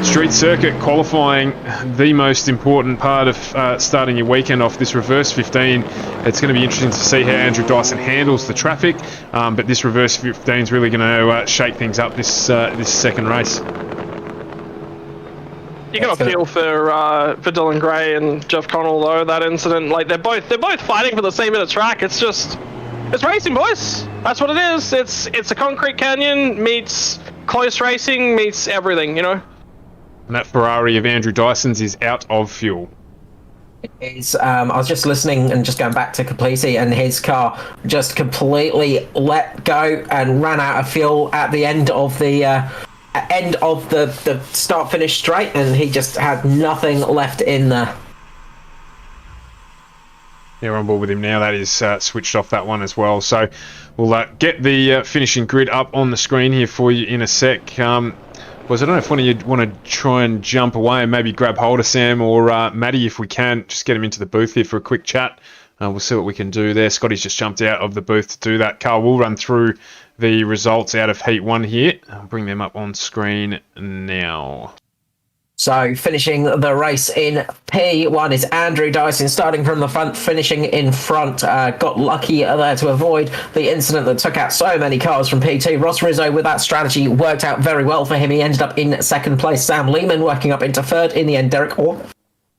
Street circuit qualifying, the most important part of starting your weekend off. This reverse 15, it's going to be interesting to see how Andrew Dyson handles the traffic, but this reverse 15 is really going to shake things up this second race. You got a feel for Dylan Gray and Jeff Connell though. That incident, like they're both fighting for the same bit of track. It's racing, boys. That's what it is. It's a concrete canyon meets close racing meets everything, you know. And that Ferrari of Andrew Dyson's is out of fuel. It is. I was just listening and just going back to Caplici, and his car just completely let go and ran out of fuel at the end of the start-finish straight, and he just had nothing left in there. Yeah, we're on board with him now. That is switched off, that one as well. So we'll get the finishing grid up on the screen here for you in a sec. Boys, I don't know if one of you want to try and jump away and maybe grab hold of Sam or Maddie if we can. Just get him into the booth here for a quick chat. We'll see what we can do there. Scotty's just jumped out of the booth to do that. Carl, we'll run through the results out of Heat 1 here. I'll bring them up on screen now. So finishing the race in P1 is Andrew Dyson, starting from the front, finishing in front. Got lucky there to avoid the incident that took out so many cars from P2. Ross Rizzo with that strategy worked out very well for him. He ended up in second place. Sam Lehman working up into third in the end. Derek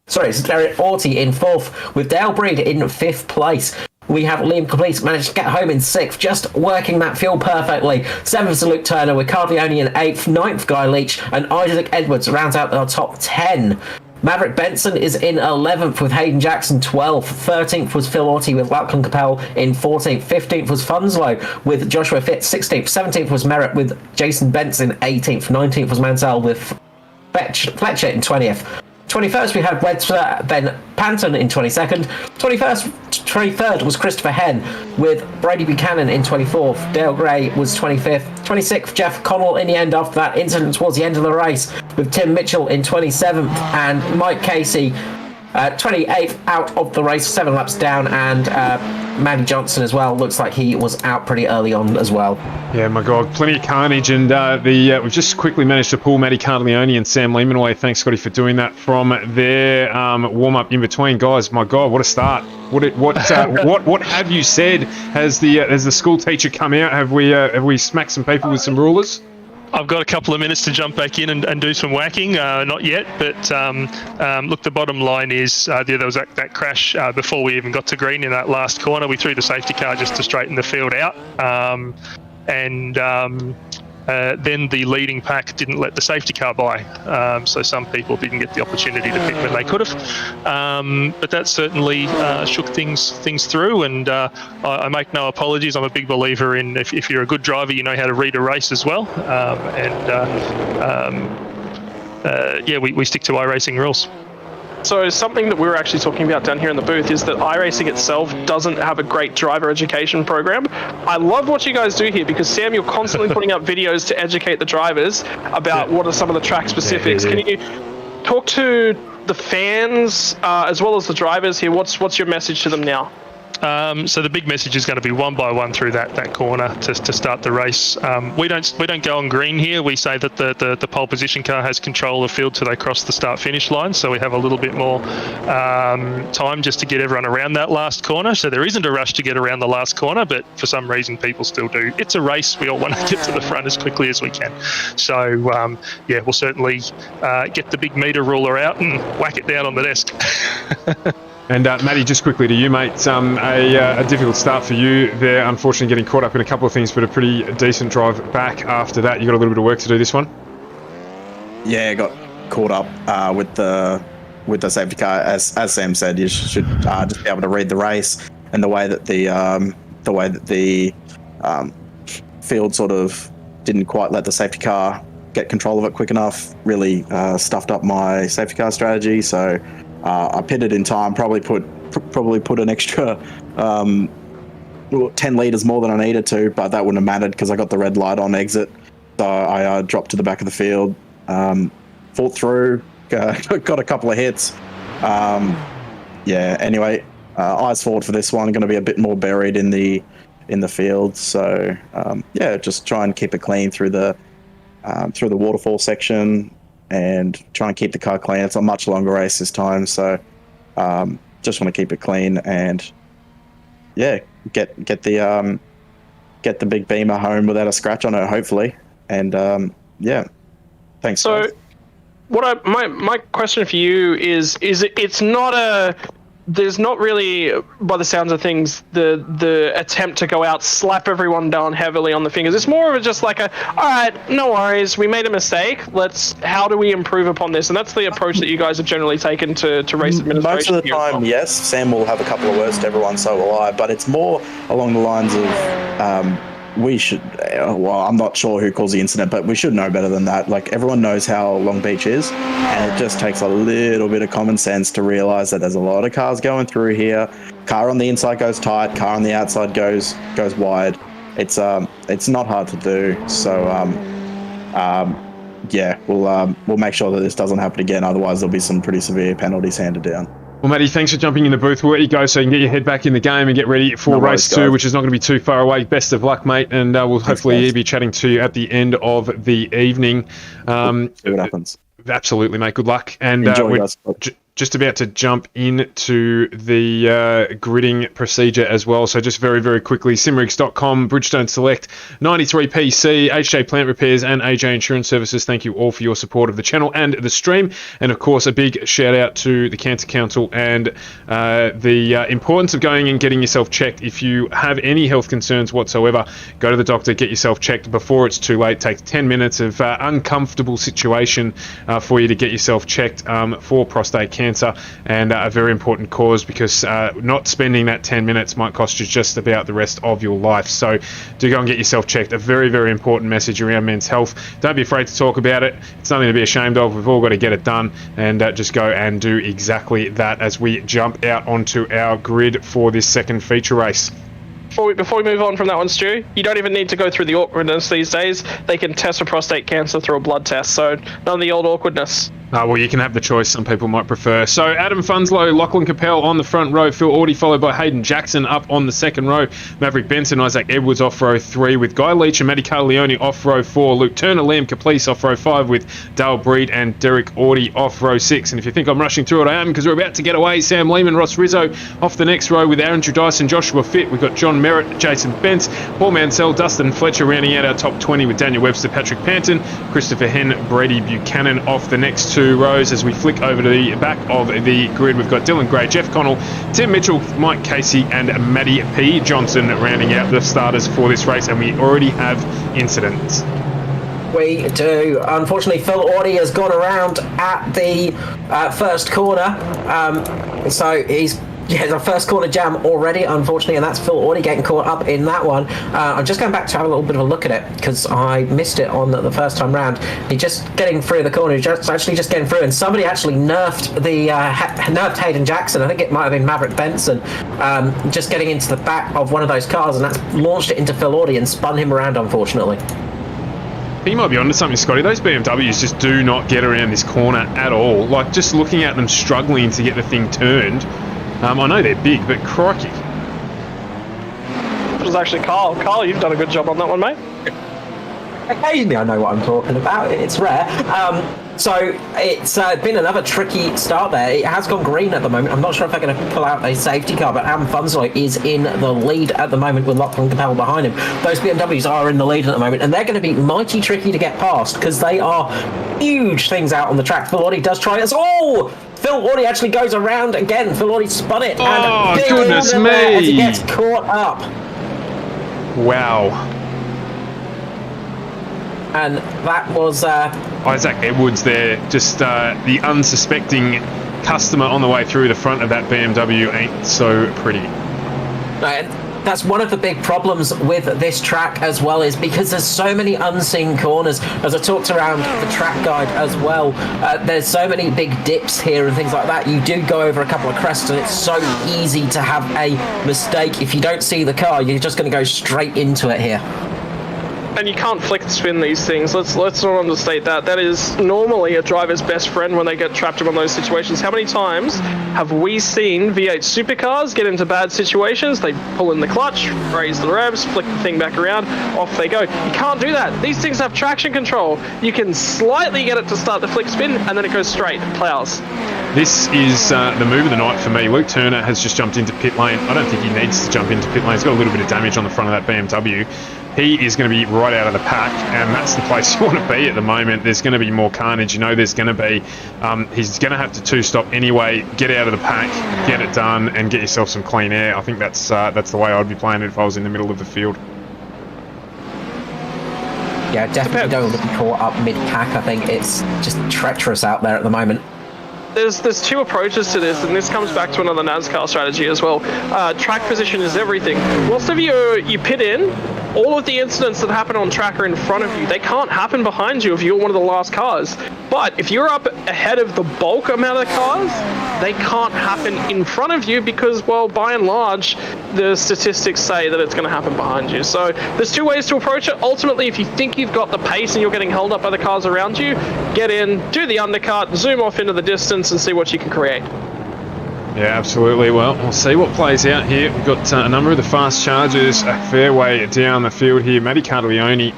Orty in fourth, with Dale Breed in fifth place. We have Liam Complete managed to get home in sixth, just working that field perfectly. Seventh is Luke Turner with Cardioni in eighth, ninth Guy Leach, and Isaac Edwards rounds out our top 10. Maverick Benson is in 11th with Hayden Jackson 12th. 13th was Phil Orty with Lachlan Capel in 14th. 15th was Funslow with Joshua Fitz 16th. 17th was Merritt with Jason Benson 18th. 19th was Mansell with Fletcher in 20th. 21st we had Webster, then Panton in 22nd. 23rd was Christopher Henn with Brady Buchanan in 24th. Dale Gray was 25th. 26th, Jeff Connell in the end after that incident towards the end of the race, with Tim Mitchell in 27th and Mike Casey 28th out of the race, 7 laps down, and Manny Johnson as well. Looks like he was out pretty early on as well. Yeah, my God, plenty of carnage, and we've just quickly managed to pull Matty Carleone and Sam Lehman away. Thanks, Scotty, for doing that from their warm-up in between. Guys, my God, what a start! What have you said? Has the school teacher come out? Have we smacked some people with some rulers? I've got a couple of minutes to jump back in and do some whacking. Not yet, but look, the bottom line is there was that crash before we even got to green in that last corner. We threw the safety car just to straighten the field out. Then the leading pack didn't let the safety car by, so some people didn't get the opportunity to pick when they could have. But that certainly shook things through, and I make no apologies. I'm a big believer in if you're a good driver, you know how to read a race as well. We stick to iRacing rules. So something that we were actually talking about down here in the booth is that iRacing itself doesn't have a great driver education program. I love what you guys do here because, Sam, you're constantly putting up videos to educate the drivers about what are some of the track specifics. Can you talk to the fans as well as the drivers here? What's your message to them now? So the big message is going to be one by one through that corner to start the race. We don't go on green here. We say that the pole position car has control of the field till they cross the start finish line. So we have a little bit more time just to get everyone around that last corner. So there isn't a rush to get around the last corner, but for some reason people still do. It's a race. We all want to get to the front as quickly as we can. So we'll certainly get the big meter ruler out and whack it down on the desk. And Matty, just quickly to you, mate, a difficult start for you there, unfortunately getting caught up in a couple of things, but a pretty decent drive back after that. You got a little bit of work to do this one? Yeah, I got caught up with the safety car. As Sam said, you should just be able to read the race, and the way that the field sort of didn't quite let the safety car get control of it quick enough really stuffed up my safety car strategy. So I pitted in time, probably put an extra 10 litres more than I needed to, but that wouldn't have mattered because I got the red light on exit. So I dropped to the back of the field, fought through, got a couple of hits. Anyway, eyes forward for this one. Going to be a bit more buried in the field. So just try and keep it clean through the waterfall section, and try and keep the car clean. It's a much longer race this time, so just want to keep it clean and get the big Beamer home without a scratch on it, hopefully. And thanks. So, my question for you is it's not a. There's not really, by the sounds of things, the attempt to go out, slap everyone down heavily on the fingers. It's more of just like all right, no worries, we made a mistake. How do we improve upon this? And that's the approach that you guys have generally taken to race administration. Most of the time, yes. Sam will have a couple of words to everyone, so will I. But it's more along the lines of we should. Well, I'm not sure who caused the incident, but we should know better than that. Like, everyone knows how Long Beach is, and it just takes a little bit of common sense to realise that there's a lot of cars going through here. Car on the inside goes tight, car on the outside goes wide. It's not hard to do. So we'll make sure that this doesn't happen again. Otherwise, there'll be some pretty severe penalties handed down. Well, Matty, thanks for jumping in the booth. We'll let you go so you can get your head back in the game and get ready for race 2, which is not going to be too far away. Best of luck, mate, and we'll hopefully be chatting to you at the end of the evening. See what happens. Absolutely, mate. Good luck. And Enjoy, we're guys. just about to jump into the gridding procedure as well. So just very, very quickly, simrigs.com, Bridgestone Select, 93PC, HJ Plant Repairs, and AJ Insurance Services. Thank you all for your support of the channel and the stream. And, of course, a big shout-out to the Cancer Council and the importance of going and getting yourself checked. If you have any health concerns whatsoever, go to the doctor, get yourself checked before it's too late. It takes 10 minutes of uncomfortable situation for you to get yourself checked for prostate cancer, and a very important cause, because not spending that 10 minutes might cost you just about the rest of your life. So do go and get yourself checked. A very, very important message around men's health. Don't be afraid to talk about it. It's nothing to be ashamed of. We've all got to get it done, and just go and do exactly that as we jump out onto our grid for this second feature race. Before we move on from that one, Stu, you don't even need to go through the awkwardness these days. They can test for prostate cancer through a blood test, so none of the old awkwardness. Well, you can have the choice. Some people might prefer. So Adam Funslow, Lachlan Capel on the front row, Phil Audie followed by Hayden Jackson up on the second row, Maverick Benson, Isaac Edwards off row 3 with Guy Leach and Matty Carleone off row 4, Luke Turner, Liam Caplice off row 5 with Dale Breed and Derek Audie off row 6. And if you think I'm rushing through it, I am, because we're about to get away. Sam Lehman, Ross Rizzo off the next row with Andrew Dyson, Joshua Fitt. We've got John Merritt, Jason Bentz, Paul Mansell, Dustin Fletcher rounding out our top 20 with Daniel Webster, Patrick Panton, Christopher Henn, Brady Buchanan off the next 2 rows. As we flick over to the back of the grid, we've got Dylan Gray, Jeff Connell, Tim Mitchell, Mike Casey and Matty P. Johnson rounding out the starters for this race, and we already have incidents. We do. Unfortunately, Phil Audie has gone around at the first corner, so he's a first corner jam already, unfortunately, and that's Phil Audie getting caught up in that one. I'm just going back to have a little bit of a look at it, because I missed it on the first time round. He just getting through the corner, just getting through, and somebody actually nerfed Hayden Jackson. I think it might have been Maverick Benson, just getting into the back of one of those cars, and that's launched it into Phil Audie and spun him around, unfortunately. You might be onto something, Scotty. Those BMWs just do not get around this corner at all. Like, just looking at them struggling to get the thing turned. I know they're big, but crikey. It was actually Carl. Carl, you've done a good job on that one, mate. Occasionally I know what I'm talking about. It's rare. So it's been another tricky start there. It has gone green at the moment. I'm not sure if they're going to pull out a safety car, but Adam Funslow is in the lead at the moment with Lachlan Capel behind him. Those BMWs are in the lead at the moment, and they're going to be mighty tricky to get past, because they are huge things out on the track. Phil Audie does try this. Oh! Phil Audie actually goes around again. Phil Audie spun it. Oh, and goodness me. As he gets caught up. Wow. And that was... Isaac Edwards there, just the unsuspecting customer on the way through the front of that BMW ain't so pretty. That's one of the big problems with this track as well, is because there's so many unseen corners. As I talked around the track guide as well, there's so many big dips here and things like that. You do go over a couple of crests, and it's so easy to have a mistake. If you don't see the car, you're just going to go straight into it here. And you can't flick spin these things. Let's not understate that. That is normally a driver's best friend when they get trapped in one of those situations. How many times have we seen V8 supercars get into bad situations? They pull in the clutch, raise the revs, flick the thing back around, off they go. You can't do that. These things have traction control. You can slightly get it to start the flick spin, and then it goes straight, plows. This is the move of the night for me. Luke Turner has just jumped into pit lane. I don't think he needs to jump into pit lane. He's got a little bit of damage on the front of that BMW. He is going to be right out of the pack, and that's the place you want to be at the moment. There's going to be more carnage. You know there's going to be. He's going to have to two-stop anyway. Get out of the pack, get it done, and get yourself some clean air. I think that's the way I'd be playing it if I was in the middle of the field. Yeah, definitely don't want to be caught up mid-pack. I think it's just treacherous out there at the moment. There's two approaches to this, and this comes back to another NASCAR strategy as well. Track position is everything. Most of you pit in, all of the incidents that happen on track are in front of you. They can't happen behind you if you're one of the last cars. But if you're up ahead of the bulk amount of cars, they can't happen in front of you because, well, by and large, the statistics say that it's going to happen behind you. So there's two ways to approach it. Ultimately, if you think you've got the pace and you're getting held up by the cars around you, get in, do the undercut, zoom off into the distance and see what you can create. Yeah, absolutely. Well, we'll see what plays out here. We've got a number of the fast chargers a fair way down the field here. Matty Cartaglione,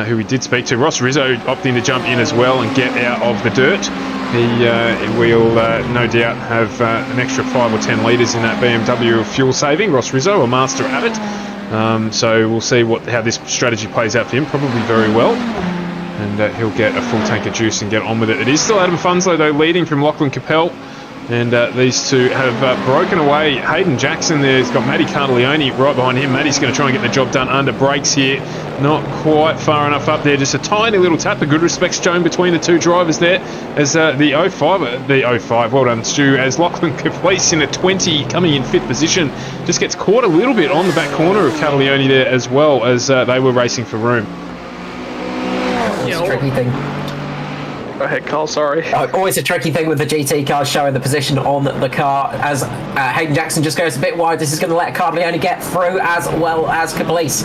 who we did speak to. Ross Rizzo opting to jump in as well and get out of the dirt. He will no doubt have an extra 5 or 10 litres in that BMW of fuel saving. Ross Rizzo, a master at it. So we'll see how this strategy plays out for him. Probably very well. And he'll get a full tank of juice and get on with it. It is still Adam Funslow, though, leading from Lachlan Capel. And these two have broken away. Hayden Jackson there's got Matty Cartaglione right behind him. Matty's going to try and get the job done under brakes here. Not quite far enough up there. Just a tiny little tap. A good respect shown between the two drivers there. As the 05, well done Stu, as Lachlan Caprice in a 20 coming in 5th position. Just gets caught a little bit on the back corner of Cartaglione there as well, as they were racing for room. It's a tricky thing. Go ahead, Carl, sorry. Always a tricky thing with the GT cars showing the position on the car. As Hayden Jackson just goes a bit wide, this is going to let Cartaglione get through as well as Caprice.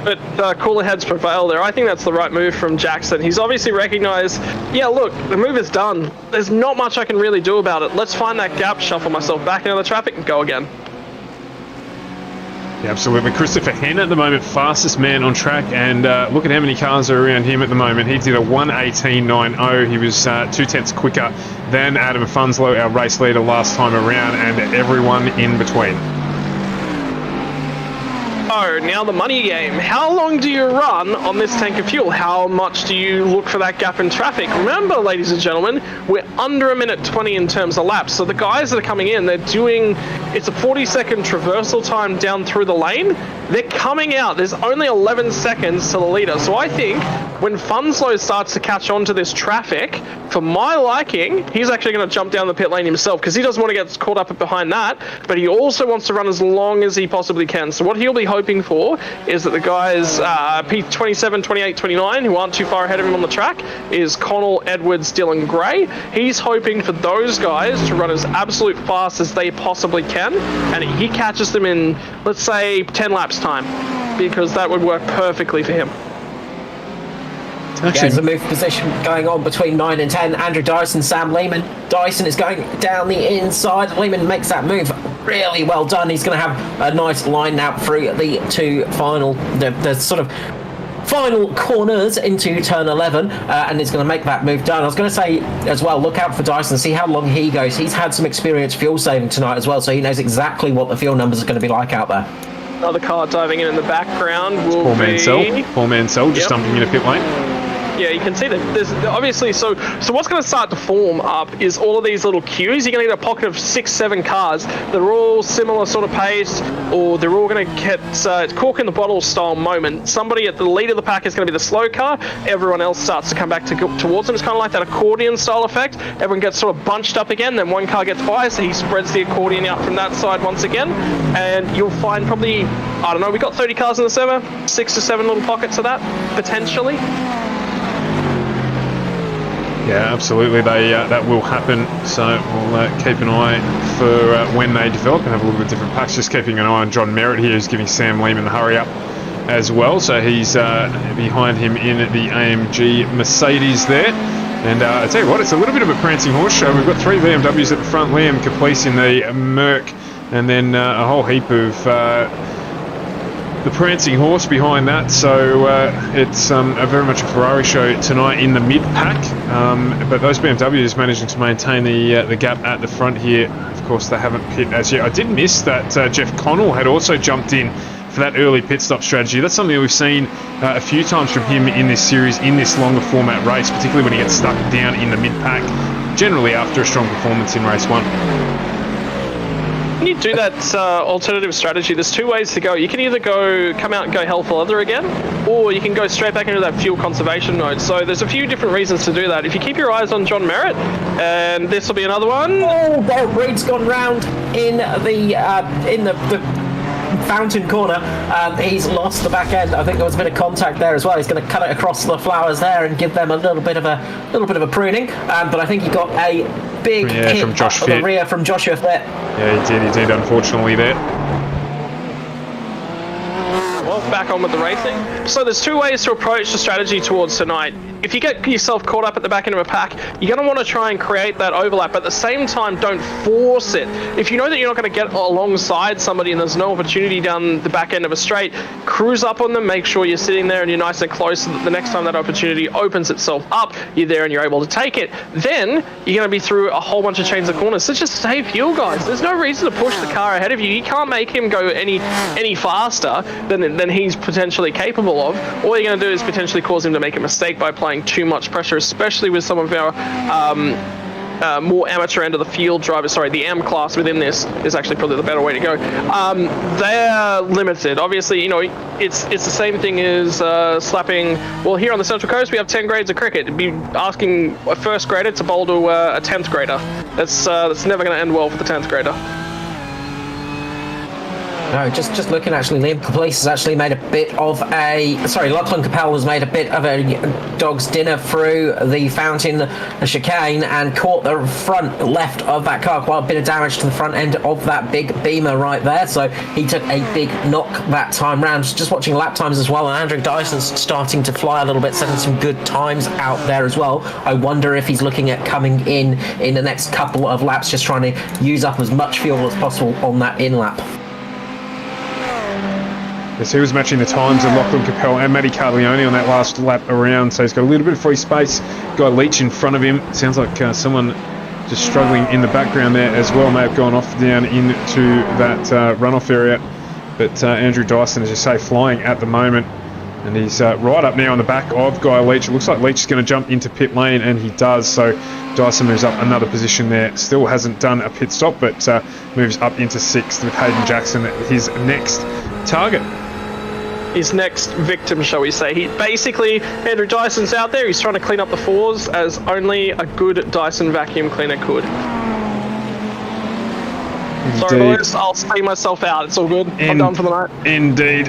But cooler heads prevail there. I think that's the right move from Jackson. He's obviously recognised, yeah, look, the move is done. There's not much I can really do about it. Let's find that gap, shuffle myself back into the traffic and go again. Yeah, absolutely. Christopher Henn at the moment, fastest man on track, and look at how many cars are around him at the moment. He did a 1:18.90. He was 2 tenths quicker than Adam Funslow, our race leader last time around, and everyone in between. So now the money game. How long do you run on this tank of fuel? How much do you look for that gap in traffic? Remember, ladies and gentlemen, we're under a minute 20 in terms of laps. So the guys that are coming in, it's a 40-second traversal time down through the lane. They're coming out. There's only 11 seconds to the leader. So I think when Funslow starts to catch on to this traffic, for my liking, he's actually going to jump down the pit lane himself because he doesn't want to get caught up behind that, but he also wants to run as long as he possibly can. So what he'll be hoping for is that the guys P27, 28, 29, who aren't too far ahead of him on the track, is Connell, Edwards, Dylan Gray. He's hoping for those guys to run as absolute fast as they possibly can, and he catches them in, let's say, 10 laps time, because that would work perfectly for him. There's a move position going on between 9 and 10. Andrew Dyson, Sam Lehman. Dyson is going down the inside. Lehman makes that move really well done. He's going to have a nice line now through the two final, the sort of final corners into turn 11, and he's going to make that move done. I was going to say as well, look out for Dyson, see how long he goes. He's had some experience fuel saving tonight as well, so he knows exactly what the fuel numbers are going to be like out there. Another car diving in the background will Paul Mansell just jumping in a pit lane. Yeah, you can see that there's obviously, so what's going to start to form up is all of these little queues. You're going to get a pocket of 6-7 cars that are all similar sort of pace, or they're all going to get cork in the bottle style moment. Somebody at the lead of the pack is going to be the slow car. Everyone else starts to come back towards them. It's kind of like that accordion style effect. Everyone gets sort of bunched up again, then one car gets by, so he spreads the accordion out from that side once again, and you'll find probably, I don't know, we got 30 cars in the server, 6 to 7 little pockets of that, potentially. Yeah, absolutely. That will happen. So we'll keep an eye for when they develop and have a look at different packs. Just keeping an eye on John Merritt here, who's giving Sam Lehman the hurry up as well. So he's behind him in the AMG Mercedes there. And I tell you what, it's a little bit of a prancing horse show. We've got 3 BMWs at the front, Liam Caprice in the Merc, and then a whole heap of the prancing horse behind that. So it's a very much a Ferrari show tonight in the mid-pack, but those BMWs managing to maintain the gap at the front here. Of course, they haven't pit as yet. I did miss that Jeff Connell had also jumped in for that early pit stop strategy. That's something we've seen a few times from him in this series, in this longer format race, particularly when he gets stuck down in the mid-pack, generally after a strong performance in race 1. When you do that alternative strategy, there's 2 ways to go. You can either come out and go hell for leather again, or you can go straight back into that fuel conservation mode. So there's a few different reasons to do that. If you keep your eyes on John Merritt, and this will be another one. Oh, there, Reed's gone round in the fountain corner. He's lost the back end. I think there was a bit of contact there as well. He's going to cut it across the flowers there and give them a little bit of a pruning. But I think he got a big hit from Josh up the rear from Joshua Fitt. Yeah, he did, unfortunately, there. Well, back back on with the racing. So there's two ways to approach the strategy towards tonight. If you get yourself caught up at the back end of a pack, you're going to want to try and create that overlap, but at the same time, don't force it. If you know that you're not going to get alongside somebody and there's no opportunity down the back end of a straight, cruise up on them, make sure you're sitting there and you're nice and close so that the next time that opportunity opens itself up, you're there and you're able to take it. Then you're going to be through a whole bunch of chains of corners. So just save fuel, guys. There's no reason to push the car ahead of you. You can't make him go any faster than he's potentially capable of. All you're going to do is potentially cause him to make a mistake by applying too much pressure, especially with some of our more amateur end of the field drivers. Sorry, the AM class within this is actually probably the better way to go. They're limited. Obviously, you know, it's the same thing as slapping. Well, here on the Central Coast, we have 10 grades of cricket. It'd be asking a first grader to bowl to a 10th grader. That's never going to end well for the 10th grader. No, just looking actually, Liam Police has actually made a bit of Lachlan Capel has made a bit of a dog's dinner through the fountain chicane and caught the front left of that car. Quite a bit of damage to the front end of that big Beamer right there. So he took a big knock that time round. Just watching lap times as well, and Andrew Dyson's starting to fly a little bit, setting some good times out there as well. I wonder if he's looking at coming in the next couple of laps, just trying to use up as much fuel as possible on that in lap. Yes, he was matching the times of Lachlan Capel and Matty Carleone on that last lap around, so he's got a little bit of free space. Guy Leach in front of him. Sounds like someone just struggling in the background there as well. May have gone off down into that runoff area. But Andrew Dyson, as you say, flying at the moment. And he's right up now on the back of Guy Leach. It looks like Leach is going to jump into pit lane, and he does. So Dyson moves up another position there. Still hasn't done a pit stop, but moves up into 6th with Hayden Jackson, his next target. His next victim, shall we say. Andrew Dyson's out there. He's trying to clean up the fours as only a good Dyson vacuum cleaner could. Sorry, boys. I'll stay myself out. It's all good. I'm done for the night. Indeed.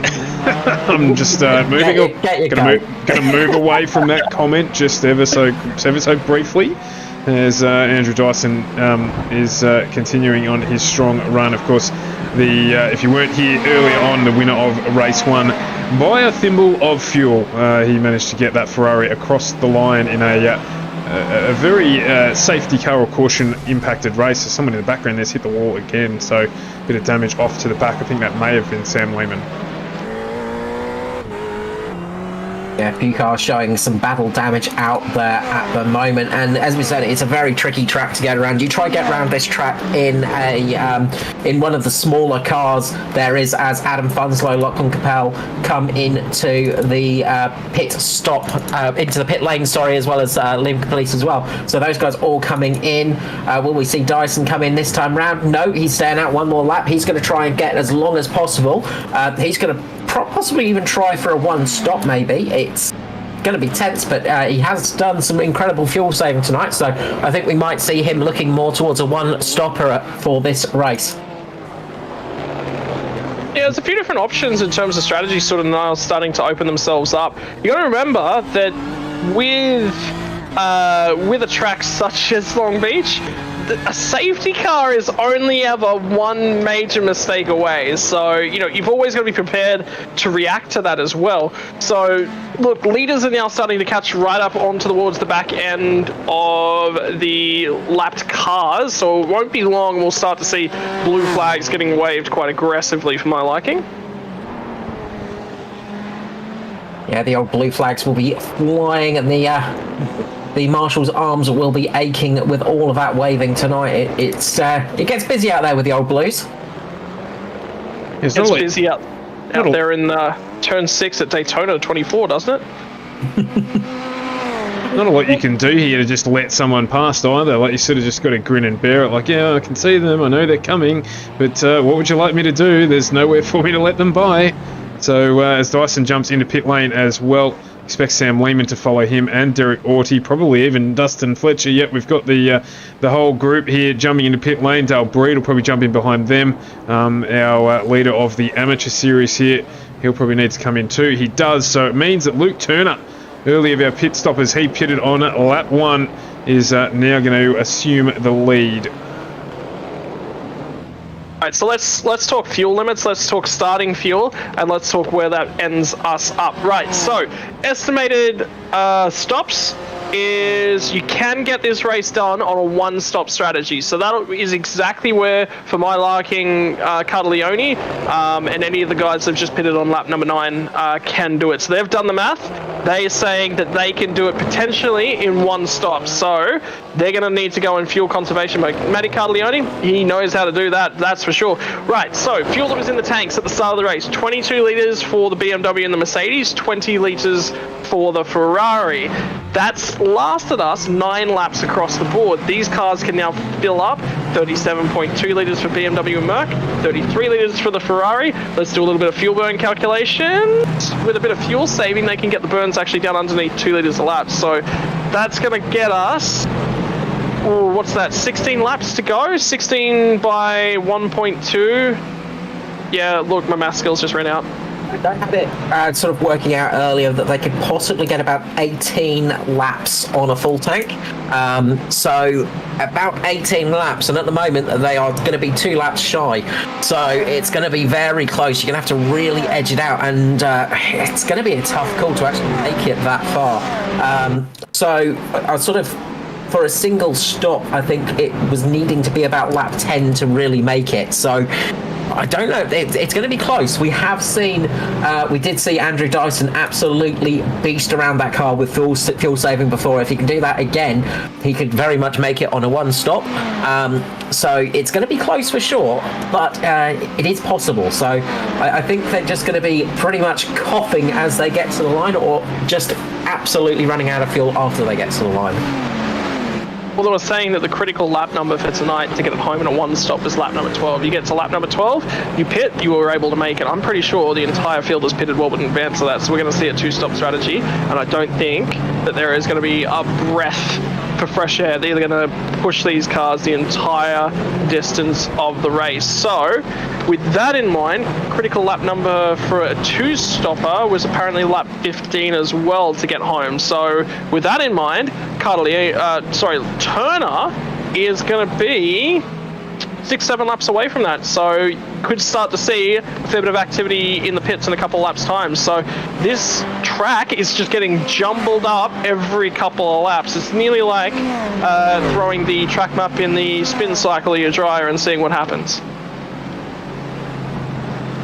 I'm just moving. Going to move away from that comment just ever so briefly, as Andrew Dyson is continuing on his strong run. Of course, if you weren't here earlier on, the winner of race 1 by a thimble of fuel. He managed to get that Ferrari across the line in a very safety car or caution impacted race. So someone in the background there's hit the wall again, so a bit of damage off to the back. I think that may have been Sam Lehman. Yeah, a few cars showing some battle damage out there at the moment, and as we said, it's a very tricky track to get around. You try to get around this track in one of the smaller cars. There is, as Adam Funslow, Lachlan Capel come into the pit lane, sorry, as well as Liam Police as well. So those guys all coming in. Will we see Dyson come in this time round? No, he's staying out one more lap. He's going to try and get as long as possible. He's going to possibly even try for a one stop, maybe. It's going to be tense, but he has done some incredible fuel saving tonight, so I think we might see him looking more towards a one stopper for this race. Yeah, there's a few different options in terms of strategy sort of now starting to open themselves up. You got to remember that with a track such as Long Beach, a safety car is only ever one major mistake away. So, you know, you've always got to be prepared to react to that as well. So, look, leaders are now starting to catch right up onto towards the back end of the lapped cars. So it won't be long, we'll start to see blue flags getting waved quite aggressively for my liking. Yeah, the old blue flags will be flying, and the marshal's arms will be aching with all of that waving tonight. It gets busy out there with the old blues. It's busy out there in turn 6 at Daytona 24, doesn't it? Not a lot you can do here to just let someone past either. Like, you sort of just got to grin and bear it. Like, yeah, I can see them, I know they're coming, but what would you like me to do? There's nowhere for me to let them by. So as Dyson jumps into pit lane as well, expect Sam Lehman to follow him and Derek Orty, probably even Dustin Fletcher. Yep, we've got the whole group here jumping into pit lane. Dale Breed will probably jump in behind them. Our leader of the amateur series here, he'll probably need to come in too. He does, so it means that Luke Turner, early of our pit stoppers, he pitted on lap 1, is now going to assume the lead. Right, so let's talk fuel limits, let's talk starting fuel, and let's talk where that ends us up. Right, so estimated stops is you can get this race done on a one-stop strategy. So that is exactly where, for my liking, Cartaleone and any of the guys that have just pitted on lap number 9 can do it. So they've done the math. They are saying that they can do it potentially in one stop. So they're going to need to go in fuel conservation mode. Matty Cartaleone, he knows how to do that, that's for sure. Right, so fuel that was in the tanks at the start of the race. 22 litres for the BMW and the Mercedes, 20 litres for the Ferrari. That's lasted us 9 laps across the board. These cars can now fill up 37.2 litres for BMW and Merc, 33 litres for the Ferrari. Let's do a little bit of fuel burn calculation. With a bit of fuel saving, they can get the burns actually down underneath 2 litres a lap. So that's going to get us, what's that, 16 laps to go? 16 by 1.2. Yeah, look, my math skills just ran out. I have it sort of working out earlier that they could possibly get about 18 laps on a full tank. So about 18 laps, and at the moment they are going to be 2 laps shy. So it's going to be very close. You're going to have to really edge it out, and it's going to be a tough call to actually make it that far. So I sort of, for a single stop, I think it was needing to be about lap 10 to really make it. So I don't know. It's going to be close. We have seen, we did see Andrew Dyson absolutely beast around that car with fuel saving before. If he can do that again, he could very much make it on a one stop. So it's going to be close for sure, but it is possible. So I think they're just going to be pretty much coughing as they get to the line, or just absolutely running out of fuel after they get to the line. Well, they were saying that the critical lap number for tonight to get it home in a one stop is lap number 12. You get to lap number 12, you pit, you were able to make it. I'm pretty sure the entire field has pitted well in advance of that, so we're going to see a 2-stop strategy, and I don't think that there is going to be a breath for fresh air. They're going to push these cars the entire distance of the race. So, with that in mind, critical lap number for a 2-stopper was apparently lap 15 as well to get home. So, with that in mind, Turner is going to be 6-7 laps away from that, so could start to see a fair bit of activity in the pits in a couple of laps time. So this track is just getting jumbled up every couple of laps. It's nearly like throwing the track map in the spin cycle of your dryer and seeing what happens.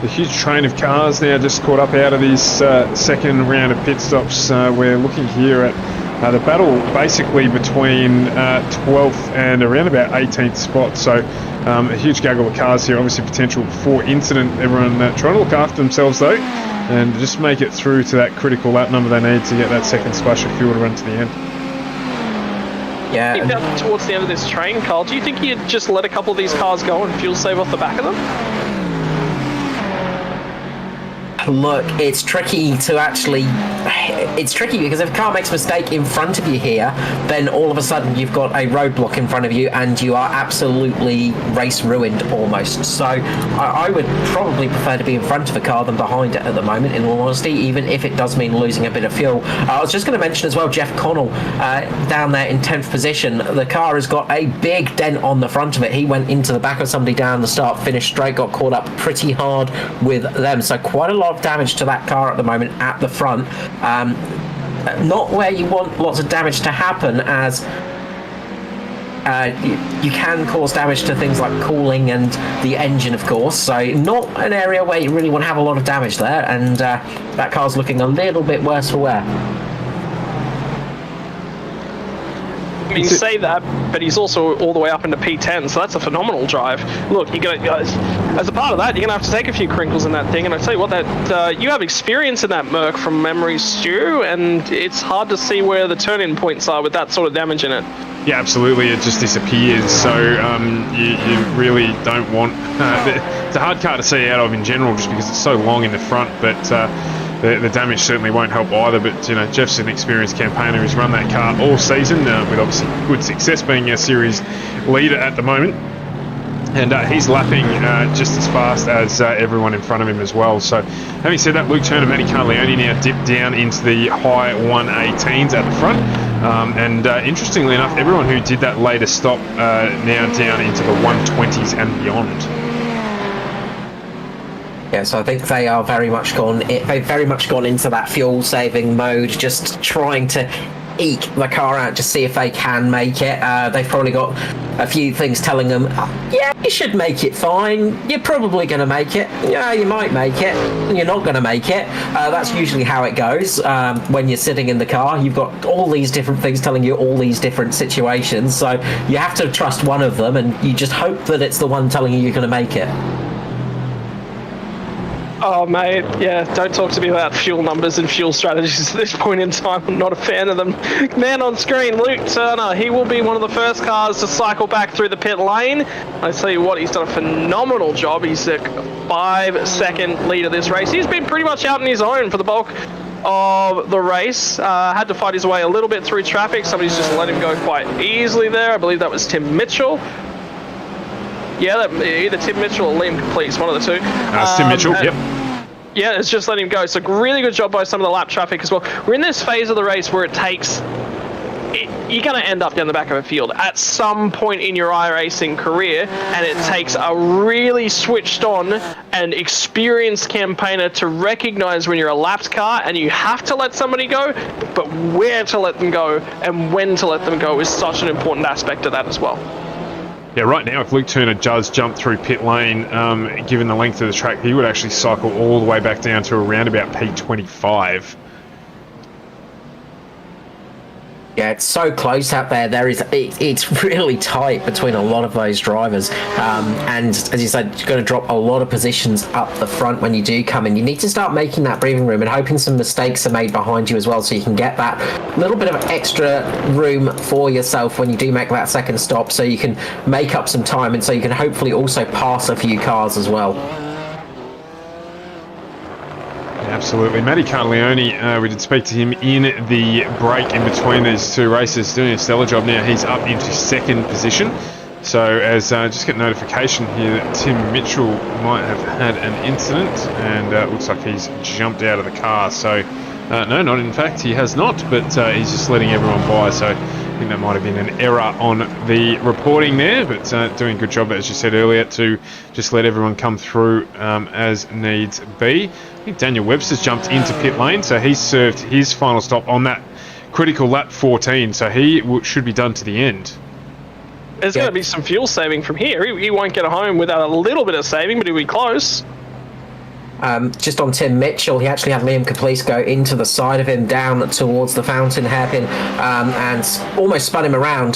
A huge train of cars now just caught up out of this second round of pit stops. We're looking here at the battle basically between 12th and around about 18th spot. So a huge gaggle of cars here, obviously potential for incident. Everyone trying to look after themselves though, and just make it through to that critical lap number they need to get that second splash of fuel to run to the end. Yeah. I think that towards the end of this train, Carl, do you think you'd just let a couple of these cars go and fuel save off the back of them? Look, it's tricky to actually... It's tricky because if a car makes a mistake in front of you here, then all of a sudden you've got a roadblock in front of you and you are absolutely race ruined almost. So I would probably prefer to be in front of a car than behind it at the moment, in all honesty, even if it does mean losing a bit of fuel. I was just going to mention as well, Jeff Connell down there in 10th position. The car has got a big dent on the front of it. He went into the back of somebody down the start, finished straight, got caught up pretty hard with them. So quite a lot of damage to that car at the moment at the front. Not where you want lots of damage to happen, as you can cause damage to things like cooling and the engine, of course. So not an area where you really want to have a lot of damage there, and that car's looking a little bit worse for wear. I mean, you say that, but he's also all the way up into P10, so that's a phenomenal drive. Look, you're gonna, as a part of that, you're gonna have to take a few crinkles in that thing. And I tell you what, that you have experience in that Merc from memory, Stu, and it's hard to see where the turn-in points are with that sort of damage in it. Yeah, absolutely. It just disappears. So you really don't want. It's a hard car to see out of in general, just because it's so long in the front, but. The damage certainly won't help either, but you know, Jeff's an experienced campaigner who's run that car all season with obviously good success, being a series leader at the moment, and he's lapping just as fast as everyone in front of him as well. So having said that, Luke Turner, Matty Cartaleone now dipped down into the high 118s at the front, and interestingly enough, everyone who did that later stop now down into the 120s and beyond. Yeah, so I think they are they've very much gone into that fuel saving mode, just trying to eke the car out, just see if they can make it. They've probably got a few things telling them, yeah, you should make it fine. You're probably going to make it. Yeah, you might make it. You're not going to make it. That's usually how it goes when you're sitting in the car. You've got all these different things telling you all these different situations, so you have to trust one of them, and you just hope that it's the one telling you you're going to make it. Oh, mate, yeah, don't talk to me about fuel numbers and fuel strategies at this point in time. I'm not a fan of them. Man on screen, Luke Turner, he will be one of the first cars to cycle back through the pit lane. I tell you what, he's done a phenomenal job. He's a 5-second lead of this race. He's been pretty much out on his own for the bulk of the race. Had to fight his way a little bit through traffic. Somebody's just let him go quite easily there. I believe that was Tim Mitchell. Yeah, either Tim Mitchell or Liam Complete, one of the two. Tim Mitchell, yep. Yeah, it's just let him go. So really good job by some of the lap traffic as well. We're in this phase of the race where you're going to end up down the back of a field at some point in your iRacing career, and it takes a really switched on and experienced campaigner to recognize when you're a lapped car and you have to let somebody go, but where to let them go and when to let them go is such an important aspect of that as well. Yeah, right now, if Luke Turner does jump through pit lane, given the length of the track, he would actually cycle all the way back down to around about P25. Yeah, it's so close out there. It's really tight between a lot of those drivers. And as you said, you're going to drop a lot of positions up the front when you do come in. You need to start making that breathing room and hoping some mistakes are made behind you as well, so you can get that little bit of extra room for yourself when you do make that second stop, so you can make up some time and so you can hopefully also pass a few cars as well. Absolutely. Matty Carleone, we did speak to him in the break in between these two races, doing a stellar job now. He's up into second position. So as just get notification here that Tim Mitchell might have had an incident, and it looks like he's jumped out of the car. So no, not in fact, he has not, but he's just letting everyone by. So I think that might have been an error on the reporting there, but doing a good job, as you said earlier, to just let everyone come through as needs be. I think Daniel Webster's jumped into pit lane, so he's served his final stop on that critical lap 14, so he should be done to the end. There's going to be some fuel saving from here. He won't get home without a little bit of saving, but he'll be close. Just on Tim Mitchell, he actually had Liam Caplice go into the side of him down towards the fountain hairpin and almost spun him around.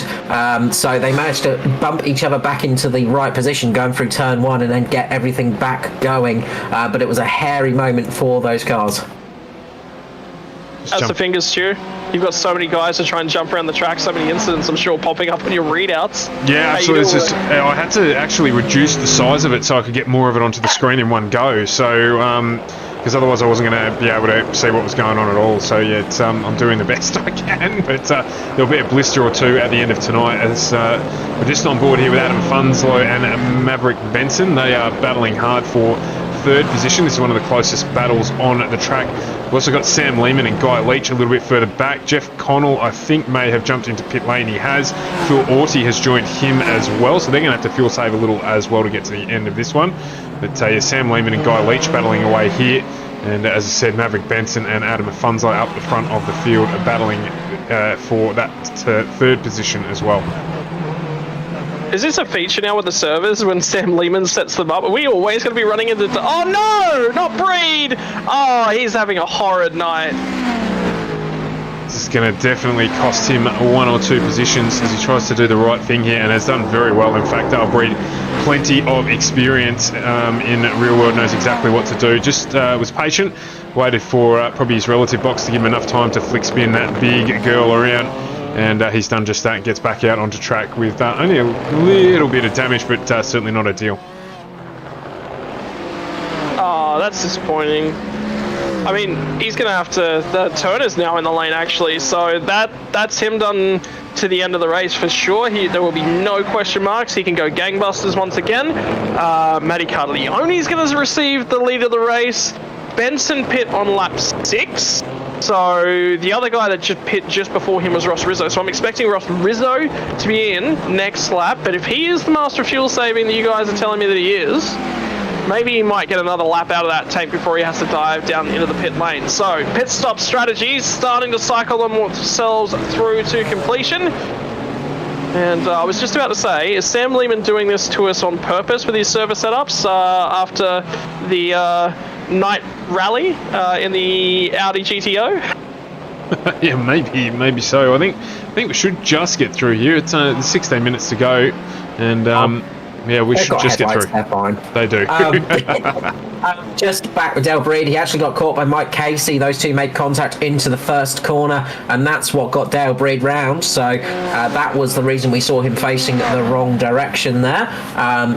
So they managed to bump each other back into the right position going through turn one and then get everything back going. But it was a hairy moment for those cars. That's the fingers, Stu. You've got so many guys to try and jump around the track, so many incidents, I'm sure, popping up on your readouts. Yeah, absolutely. I had to actually reduce the size of it so I could get more of it onto the screen in one go. So, because otherwise I wasn't going to be able to see what was going on at all. So, yeah, I'm doing the best I can. But there'll be a blister or two at the end of tonight. As we're just on board here with Adam Funslow and Maverick Benson. They are battling hard for third position. This is one of the closest battles on the track. We've also got Sam Lehman and Guy Leach a little bit further back. Jeff Connell, I think, may have jumped into pit lane. He has. Phil Orty has joined him as well, so they're going to have to fuel save a little as well to get to the end of this one. But yeah, Sam Lehman and Guy Leach battling away here. And as I said, Maverick Benson and Adam Afunzo up the front of the field are battling for that third position as well. Is this a feature now with the servers when Sam Lehman sets them up? Are we always going to be running into... Oh, no! Not Breed! Oh, he's having a horrid night. This is going to definitely cost him one or two positions as he tries to do the right thing here and has done very well. In fact, Breed, plenty of experience in real world, knows exactly what to do. Just was patient, waited for probably his relative box to give him enough time to flick spin that big girl around. And he's done just that and gets back out onto track with only a little bit of damage, but certainly not ideal. Oh, that's disappointing. I mean, he's going to have to... The Turner's now in the lane, actually, so that's him done to the end of the race for sure. There will be no question marks. He can go gangbusters once again. Matty Carleone's going to receive the lead of the race. Benson pit on lap 6. So the other guy that just pit just before him was Ross Rizzo. So I'm expecting Ross Rizzo to be in next lap. But if he is the master of fuel saving that you guys are telling me that he is, maybe he might get another lap out of that tank before he has to dive down into the pit lane. So, pit stop strategies, starting to cycle themselves through to completion. And I was just about to say, is Sam Lehman doing this to us on purpose with his server setups after the night rally in the Audi GTO? Yeah, maybe so. I think we should just get through here. It's 16 minutes to go, and yeah, we should just get through. They're fine. They do. Just back with Del Breed, he actually got caught by Mike Casey. Those two made contact into the first corner, and that's what got Del Breed round. So that was the reason we saw him facing the wrong direction there.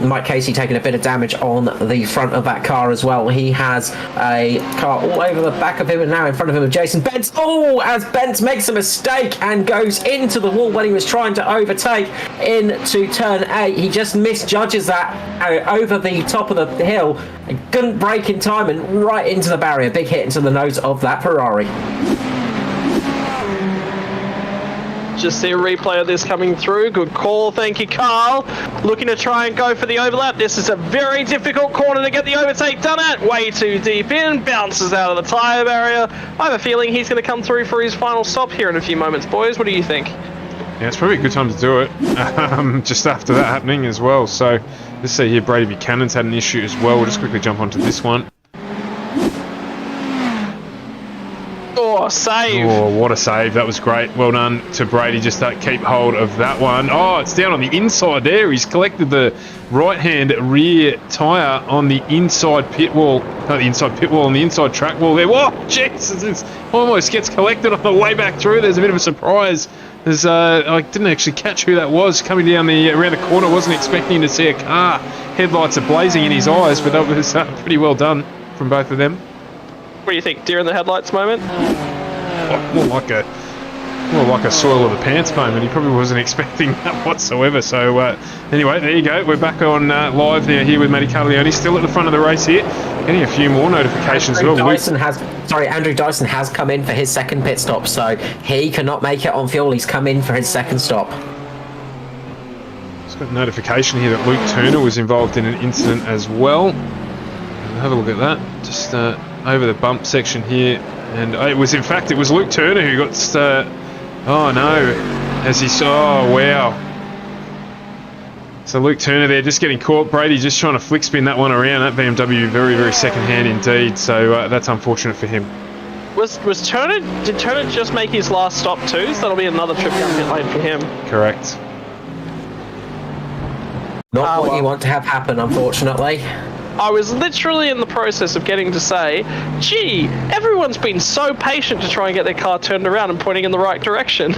Mike Casey taking a bit of damage on the front of that car as well. He has a car all over the back of him, and now in front of him is Jason Bentz. Oh, as Bentz makes a mistake and goes into the wall when he was trying to overtake into turn 8. He just misjudges that over the top of the hill and couldn't brake in time and right into the barrier. Big hit into the nose of that Ferrari. Just see a replay of this coming through. Good call, thank you, Carl. Looking to try and go for the overlap. This is a very difficult corner to get the overtake done at. Way too deep in, bounces out of the tyre barrier. I have a feeling he's going to come through for his final stop here in a few moments, boys. What do you think? Yeah, it's probably a good time to do it, just after that happening as well. So, let's see here, Brady Buchanan's had an issue as well. We'll just quickly jump onto this one. Oh, save. Oh, what a save. That was great. Well done to Brady. Just keep hold of that one. Oh, it's down on the inside there. He's collected the right-hand rear tyre on the inside pit wall. Not the inside pit wall, on the inside track wall there. Whoa, Jesus, it almost gets collected on the way back through. There's a bit of a surprise. There's, I didn't actually catch who that was coming down around the corner. Wasn't expecting to see a car. Headlights are blazing in his eyes, but that was pretty well done from both of them. What do you think? Deer in the headlights moment? More like a soil of the pants moment. He probably wasn't expecting that whatsoever. So anyway, there you go. We're back on live now here with Matty Carlione, still at the front of the race here. Getting a few more notifications. Andrew Dyson has come in for his second pit stop, so he cannot make it on fuel. He's come in for his second stop. It's got a notification here that Luke Turner was involved in an incident as well. Have a look at that. Just over the bump section here. And it was Luke Turner who got, oh no, as he saw, oh wow. So Luke Turner there just getting caught. Brady just trying to flick spin that one around. That BMW very, very second hand indeed. So that's unfortunate for him. Did Turner just make his last stop too? So that'll be another trip down pit lane for him. Correct. Not what you want to have happen, unfortunately. I was literally in the process of getting to say, gee, everyone's been so patient to try and get their car turned around and pointing in the right direction.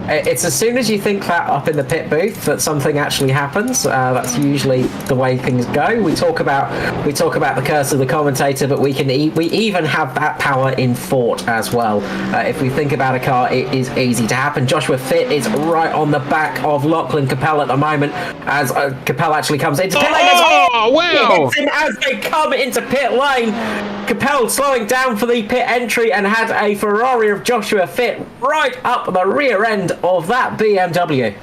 It's as soon as you think that up in the pit booth that something actually happens. That's usually the way things go. We talk about the curse of the commentator, but we even have that power in thought as well. If we think about a car, it is easy to happen. Joshua Fitt is right on the back of Lachlan Capel at the moment as Capel actually comes into pit lane. Oh, wow! He hits him as they come into pit lane. Capel slowing down for the pit entry and had a Ferrari of Joshua Fitt right up the rear end of that BMW.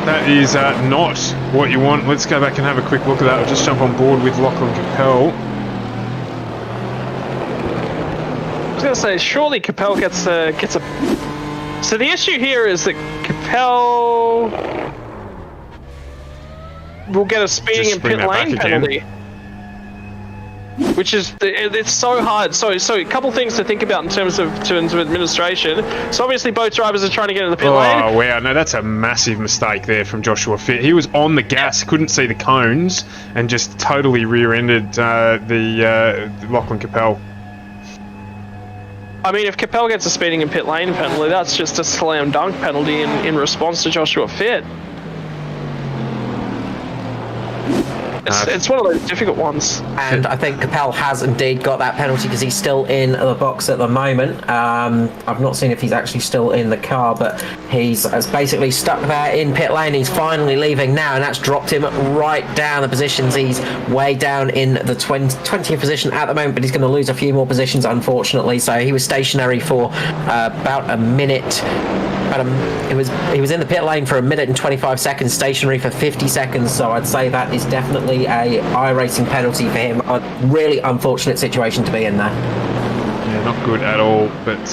That is not what you want. Let's go back and have a quick look at that. I'll just jump on board with Lachlan Capel. I was going to say, surely Capel gets a... So the issue here is that Capel will get a speeding in pit lane penalty. Which is, it's so hard. So a couple things to think about in terms of administration. So obviously both drivers are trying to get in the pit lane. Oh wow, no, that's a massive mistake there from Joshua Fitt. He was on the gas, couldn't see the cones, and just totally rear-ended the Lachlan Capel. I mean, if Capel gets a speeding in pit lane penalty, that's just a slam dunk penalty in response to Joshua Fitt. It's one of those difficult ones. And I think Capel has indeed got that penalty because he's still in the box at the moment. I've not seen if he's actually still in the car, but he's basically stuck there in pit lane. He's finally leaving now, and that's dropped him right down the positions. He's way down in the 20th position at the moment, but he's going to lose a few more positions, unfortunately. So he was stationary for about a minute But he was in the pit lane for 1 minute and 25 seconds, stationary for 50 seconds. So I'd say that is definitely a iRacing penalty for him. A really unfortunate situation to be in there. Yeah, not good at all. But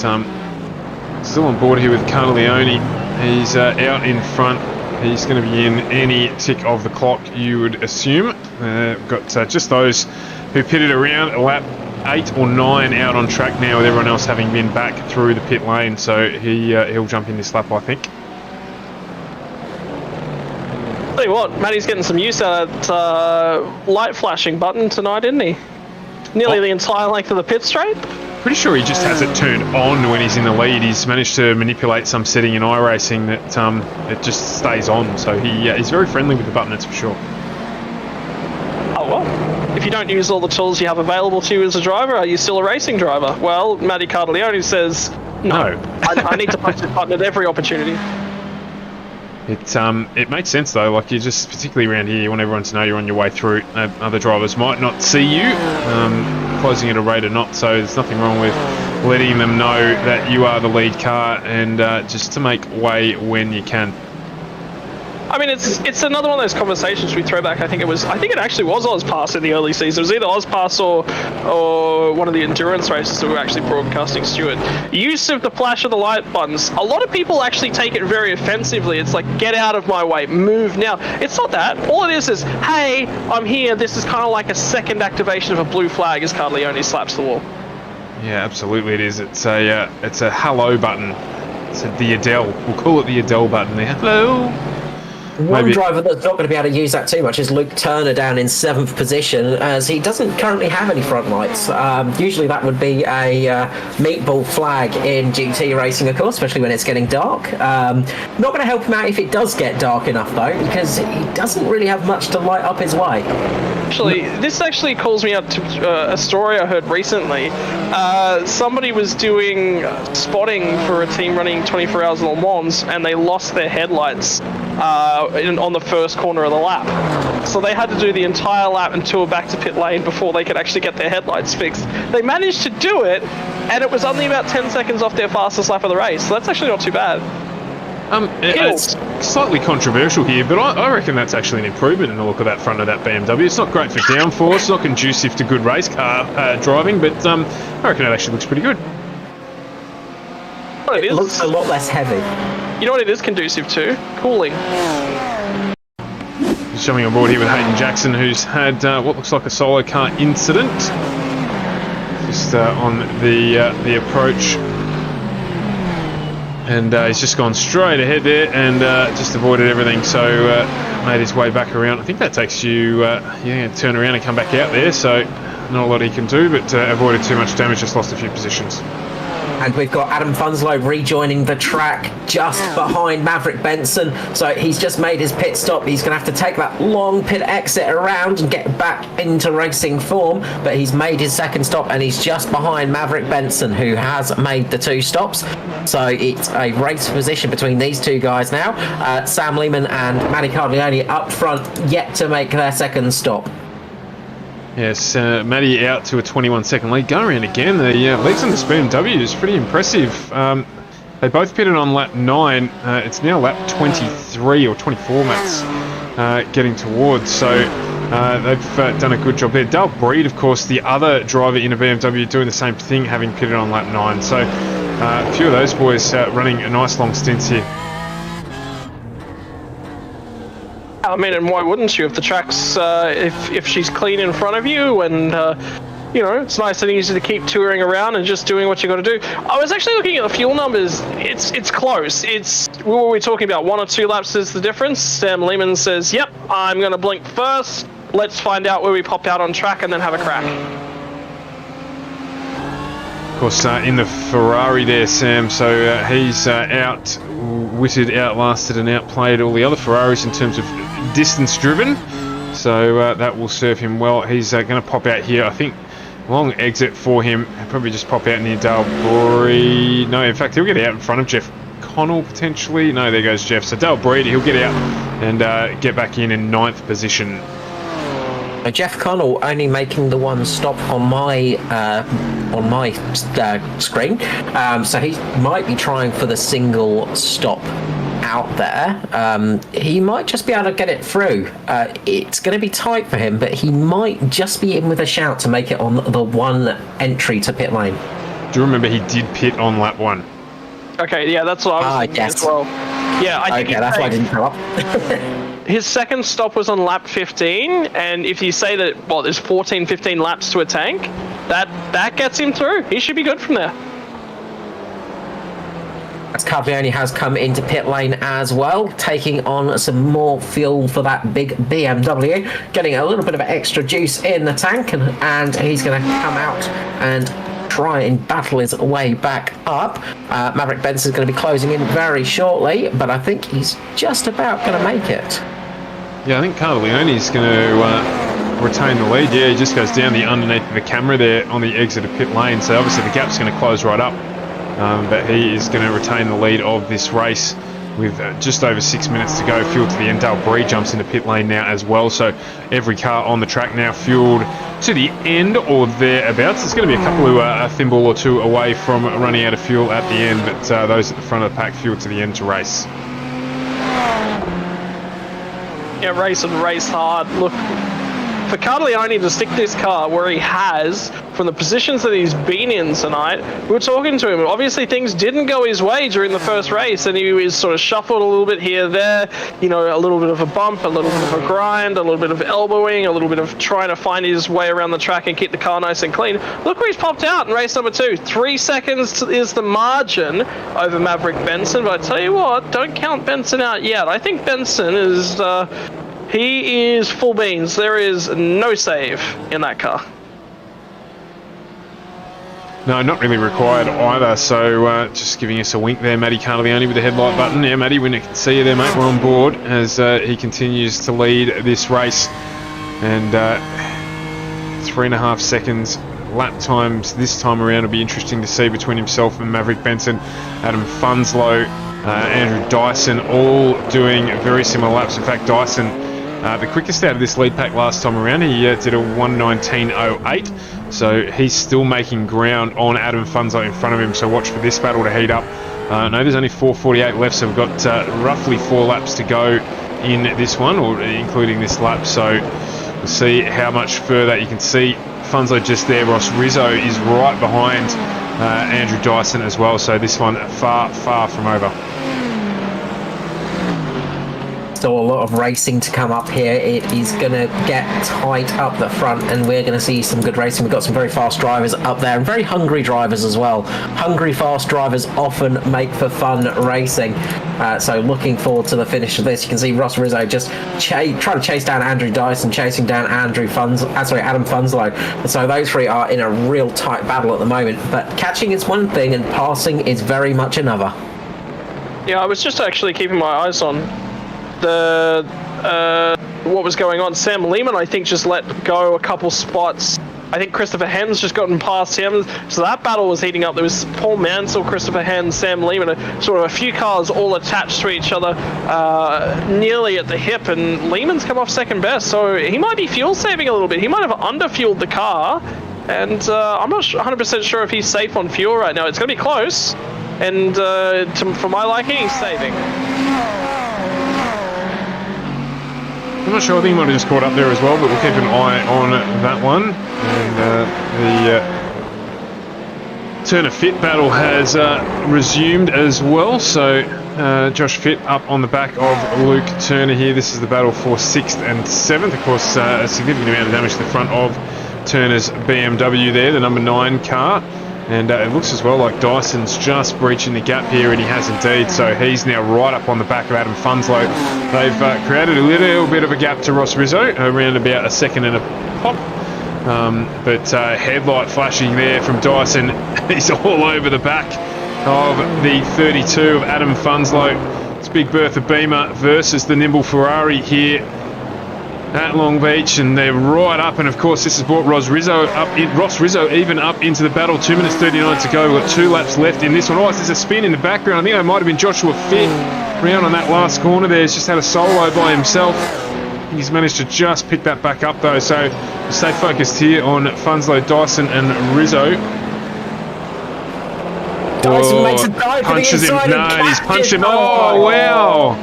still on board here with Carleone. He's out in front. He's going to be in any tick of the clock, you would assume. We've got just those who pitted around a lap 8 or 9 out on track now, with everyone else having been back through the pit lane. So he'll jump in this lap, I think. Tell you what, Matty's getting some use out of that light flashing button tonight, isn't he? Nearly the entire length of the pit straight. Pretty sure he just has it turned on when he's in the lead. He's managed to manipulate some setting in iRacing that it just stays on. So he's very friendly with the button, that's for sure. Oh, well. If you don't use all the tools you have available to you as a driver, are you still a racing driver? Well, Matty Carleone says, no. I need to punch the button at every opportunity. It makes sense though, like you just, particularly around here, you want everyone to know you're on your way through. Other drivers might not see you closing at a rate or not, so there's nothing wrong with letting them know that you are the lead car and just to make way when you can. I mean, it's another one of those conversations we throw back. I think it actually was Ozpass in the early season. It was either Ozpass or one of the endurance races that were actually broadcasting Stewart. Use of the flash of the light buttons. A lot of people actually take it very offensively. It's like, get out of my way, move now. It's not that. All it is, hey, I'm here. This is kind of like a second activation of a blue flag as Carleone slaps the wall. Yeah, absolutely it is. It's a hello button. It's the Adele. We'll call it the Adele button. The hello. One driver that's not going to be able to use that too much is Luke Turner down in 7th position, as he doesn't currently have any front lights. Usually that would be a meatball flag in GT racing, of course, especially when it's getting dark. Not going to help him out if it does get dark enough, though, because he doesn't really have much to light up his way. Actually, this actually calls me up to a story I heard recently. Somebody was doing spotting for a team running 24 hours Le Mans, and they lost their headlights on the first corner of the lap. So they had to do the entire lap and tour back to pit lane before they could actually get their headlights fixed. They managed to do it, and it was only about 10 seconds off their fastest lap of the race. So that's actually not too bad. It's slightly controversial here, but I reckon that's actually an improvement in the look of that front of that BMW. It's not great for downforce, not conducive to good race car driving, but I reckon it actually looks pretty good. It looks a lot less heavy. You know what it is conducive to? Cooling. Just jumping on board here with Hayden Jackson, who's had what looks like a solo car incident. Just on the approach. And he's just gone straight ahead there and just avoided everything, so made his way back around. I think that takes you, turn around and come back out there, so not a lot he can do, but avoided too much damage, just lost a few positions. And we've got Adam Funslow rejoining the track just behind Maverick Benson. So he's just made his pit stop. He's going to have to take that long pit exit around and get back into racing form. But he's made his second stop and he's just behind Maverick Benson, who has made the 2 stops. So it's a race position between these 2 guys now. Sam Lehman and Matty Carleone up front, yet to make their second stop. Yes, Matty out to a 21-second lead. Go around again. The leads on this BMW is pretty impressive. They both pitted on lap 9. It's now lap 23 or 24 Matt's getting towards. So they've done a good job there. Dale Breed, of course, the other driver in a BMW, doing the same thing, having pitted on lap 9. So a few of those boys running a nice long stints here. I mean, and why wouldn't you if the track's, if she's clean in front of you and, it's nice and easy to keep touring around and just doing what you got to do. I was actually looking at the fuel numbers. It's close. What were we talking about? 1 or 2 laps is the difference. Sam Lehman says, yep, I'm going to blink first. Let's find out where we pop out on track and then have a crack. Of course, in the Ferrari there, Sam, so he's outwitted, outlasted and outplayed all the other Ferraris in terms of distance driven, so that will serve him well. He's going to pop out here. I think long exit for him. He'll probably just pop out near Dale Breed. No, in fact, he'll get out in front of Jeff Connell potentially. No, there goes Jeff. So Dale Breed, he'll get out and get back in 9th position. Jeff Connell only making the one stop on my screen, so he might be trying for the single stop out there. He might just be able to get it through. It's going to be tight for him, but he might just be in with a shout to make it on the one entry to pit lane. Do you remember he did pit on lap 1? Okay, yeah, that's what I was thinking as well. Yeah, I think that's why I didn't come up. his second stop was on lap 15, and if you say that, well, there's 14, 15 laps to a tank, that gets him through. He should be good from there. As Carbione has come into pit lane as well, taking on some more fuel for that big BMW, getting a little bit of extra juice in the tank, and he's going to come out and try and battle his way back up. Maverick Benson's going to be closing in very shortly, but I think he's just about going to make it. Yeah, I think Carbione going to retain the lead. Yeah, he just goes down the underneath of the camera there on the exit of pit lane, so obviously the gap's going to close right up. But he is going to retain the lead of this race with just over 6 minutes to go. Fueled to the end. Dale Bree jumps into pit lane now as well. So every car on the track now fueled to the end or thereabouts. There's going to be a couple who are a thimble or two away from running out of fuel at the end, but those at the front of the pack fueled to the end to race. Yeah, race and race hard. Look, for Carlione to stick this car where he has, from the positions that he's been in tonight, we were talking to him. Obviously, things didn't go his way during the first race, and he was sort of shuffled a little bit here, there, you know, a little bit of a bump, a little bit of a grind, a little bit of elbowing, a little bit of trying to find his way around the track and keep the car nice and clean. Look where he's popped out in race number 2. 3 seconds is the margin over Maverick Benson, but I tell you what, don't count Benson out yet. I think Benson is... he is full beans. There is no save in that car. No, not really required either. So just giving us a wink there, Matty Carlione with the headlight button. Yeah, Matty, we can see you there, mate. We're on board as he continues to lead this race. And 3.5 seconds lap times this time around will be interesting to see between himself and Maverick Benson, Adam Funslow, Andrew Dyson, all doing very similar laps. In fact, Dyson, the quickest out of this lead pack last time around, he did a 1:19.08, so he's still making ground on Adam Funslow in front of him, so watch for this battle to heat up. No, there's only 4:48 left, so we've got roughly 4 laps to go in this one, or including this lap, so we'll see how much further. You can see Funslow just there. Ross Rizzo is right behind Andrew Dyson as well, so this one far, far from over. Still a lot of racing to come up here. It is going to get tight up the front, and we're going to see some good racing. We've got some very fast drivers up there, and very hungry drivers as well. Hungry, fast drivers often make for fun racing. So looking forward to the finish of this. You can see Ross Rizzo just trying to chase down Andrew Dyson, chasing down Adam Funslow. So those three are in a real tight battle at the moment. But catching is one thing, and passing is very much another. Yeah, I was just actually keeping my eyes on what was going on. Sam Lehman, I think, just let go a couple spots. I think Christopher Hens just gotten past him, so that battle was heating up. There was Paul Mansell, Christopher Hens, Sam Lehman, sort of a few cars all attached to each other, nearly at the hip, and Lehman's come off second best, so he might be fuel saving a little bit. He might have underfueled the car, and I'm not 100% sure if he's safe on fuel right now. It's going to be close, and for my liking, he's saving. I'm not sure, I think he might have just caught up there as well, but we'll keep an eye on that one. And the Turner Fitt battle has resumed as well, so Josh Fitt up on the back of Luke Turner here. This is the battle for 6th and 7th. Of course, a significant amount of damage to the front of Turner's BMW there, the number 9 car. And it looks as well like Dyson's just breaching the gap here, and he has indeed. So he's now right up on the back of Adam Funslow. They've created a little bit of a gap to Ross Rizzo, around about a second and a pop. But headlight flashing there from Dyson. He's all over the back of the 32 of Adam Funslow. It's Big Bertha Beamer versus the nimble Ferrari here at Long Beach, and they're right up, and of course this has brought Ross Rizzo even up into the battle. 2 minutes 39 to go. We've got 2 laps left in this one. Oh, there's a spin in the background. I think it might have been Joshua Fitt round on that last corner there. He's just had a solo by himself. He's managed to just pick that back up though, so stay focused here on Funslow, Dyson and Rizzo. Dyson makes a dive to the punches him. inside No, and he's punched him. catches. Oh, wow.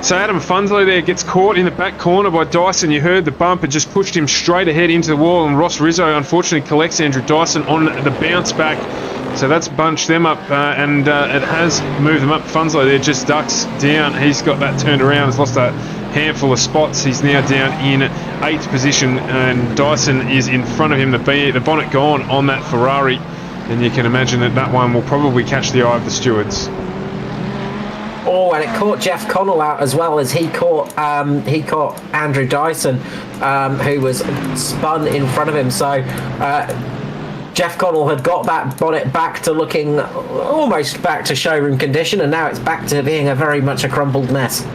So Adam Funslow there gets caught in the back corner by Dyson. You heard the bump and just pushed him straight ahead into the wall, and Ross Rizzo unfortunately collects Andrew Dyson on the bounce back. So that's bunched them up and it has moved them up. Funslow there just ducks down. He's got that turned around. He's lost a handful of spots. He's now down in 8th position and Dyson is in front of him. The bonnet gone on that Ferrari, and you can imagine that one will probably catch the eye of the stewards. Oh, and it caught Jeff Connell out as well as he caught Andrew Dyson, who was spun in front of him. So Jeff Connell had got that bonnet back to looking almost back to showroom condition, and now it's back to being a very much a crumpled mess.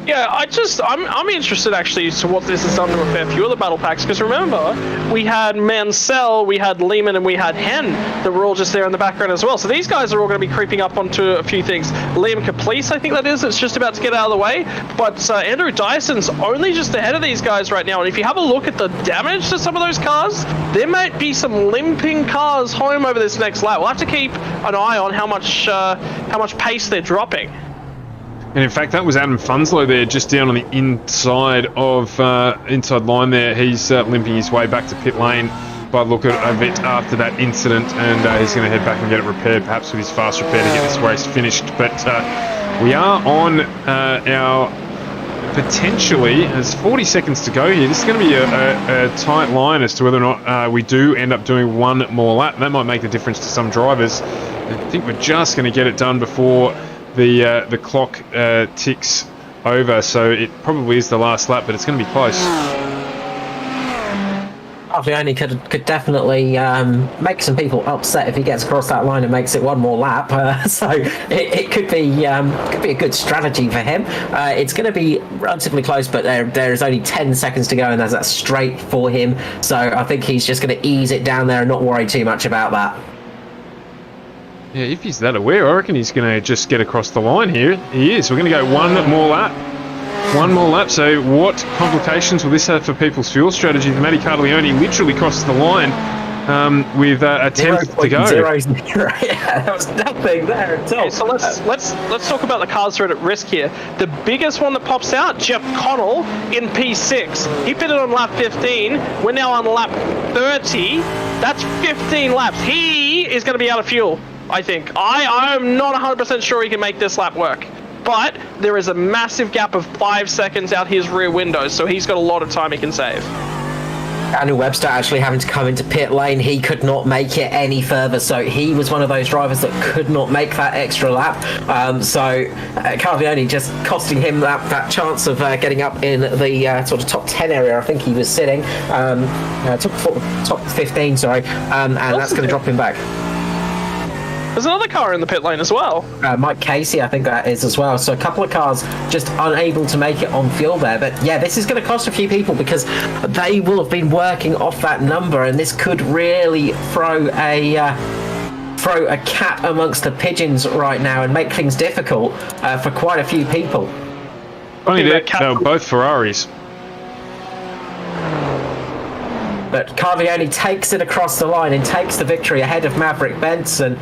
Yeah, I'm interested actually to what this has done to a fair few of the battle packs, because remember, we had Mansell, we had Lehman, and we had Hen that were all just there in the background as well. So these guys are all going to be creeping up onto a few things. Liam Caplice, I think that is, it's just about to get out of the way. But Andrew Dyson's only just ahead of these guys right now. And if you have a look at the damage to some of those cars, there might be some limping cars home over this next lap. We'll have to keep an eye on how much pace they're dropping. And in fact, that was Adam Funslow there, just down on the inside of inside line there. He's limping his way back to pit lane by the look of it after that incident, and he's going to head back and get it repaired, perhaps with his fast repair to get this race finished. But we are on our potentially, there's 40 seconds to go here. This is going to be a tight line as to whether or not we do end up doing one more lap. That might make a difference to some drivers. I think we're just going to get it done before the clock ticks over, so it probably is the last lap, but it's going to be close. Arvioni could definitely make some people upset if he gets across that line and makes it one more lap. So it could be a good strategy for him. It's going to be relatively close, but there's only 10 seconds to go, and that's straight for him. So I think he's just going to ease it down there and not worry too much about that. Yeah, if he's that aware, I reckon he's going to just get across the line here. He is. We're going to go one more lap. One more lap. So what complications will this have for people's fuel strategy? Matty Cartaglione literally crosses the line with a tenth to go. 0.00. Yeah, there was nothing there at all. Okay, so let's talk about the cars that are at risk here. The biggest one that pops out, Jeff Connell in P6. He pitted on lap 15. We're now on lap 30. That's 15 laps. He is going to be out of fuel, I think. I'm not 100% sure he can make this lap work. But there is a massive gap of 5 seconds out his rear window, so he's got a lot of time he can save. Daniel Webster actually having to come into pit lane. He could not make it any further, so he was one of those drivers that could not make that extra lap. So Carvioni just costing him that chance of getting up in the sort of top 10 area. I think he was sitting top 15, sorry, and that's going to drop him back. There's another car in the pit lane as well. Mike Casey, I think that is as well. So a couple of cars just unable to make it on fuel there. But yeah, this is going to cost a few people because they will have been working off that number, and this could really throw a cat amongst the pigeons right now and make things difficult for quite a few people. Funny that they were both Ferraris. But Carvioni takes it across the line and takes the victory ahead of Maverick Benson.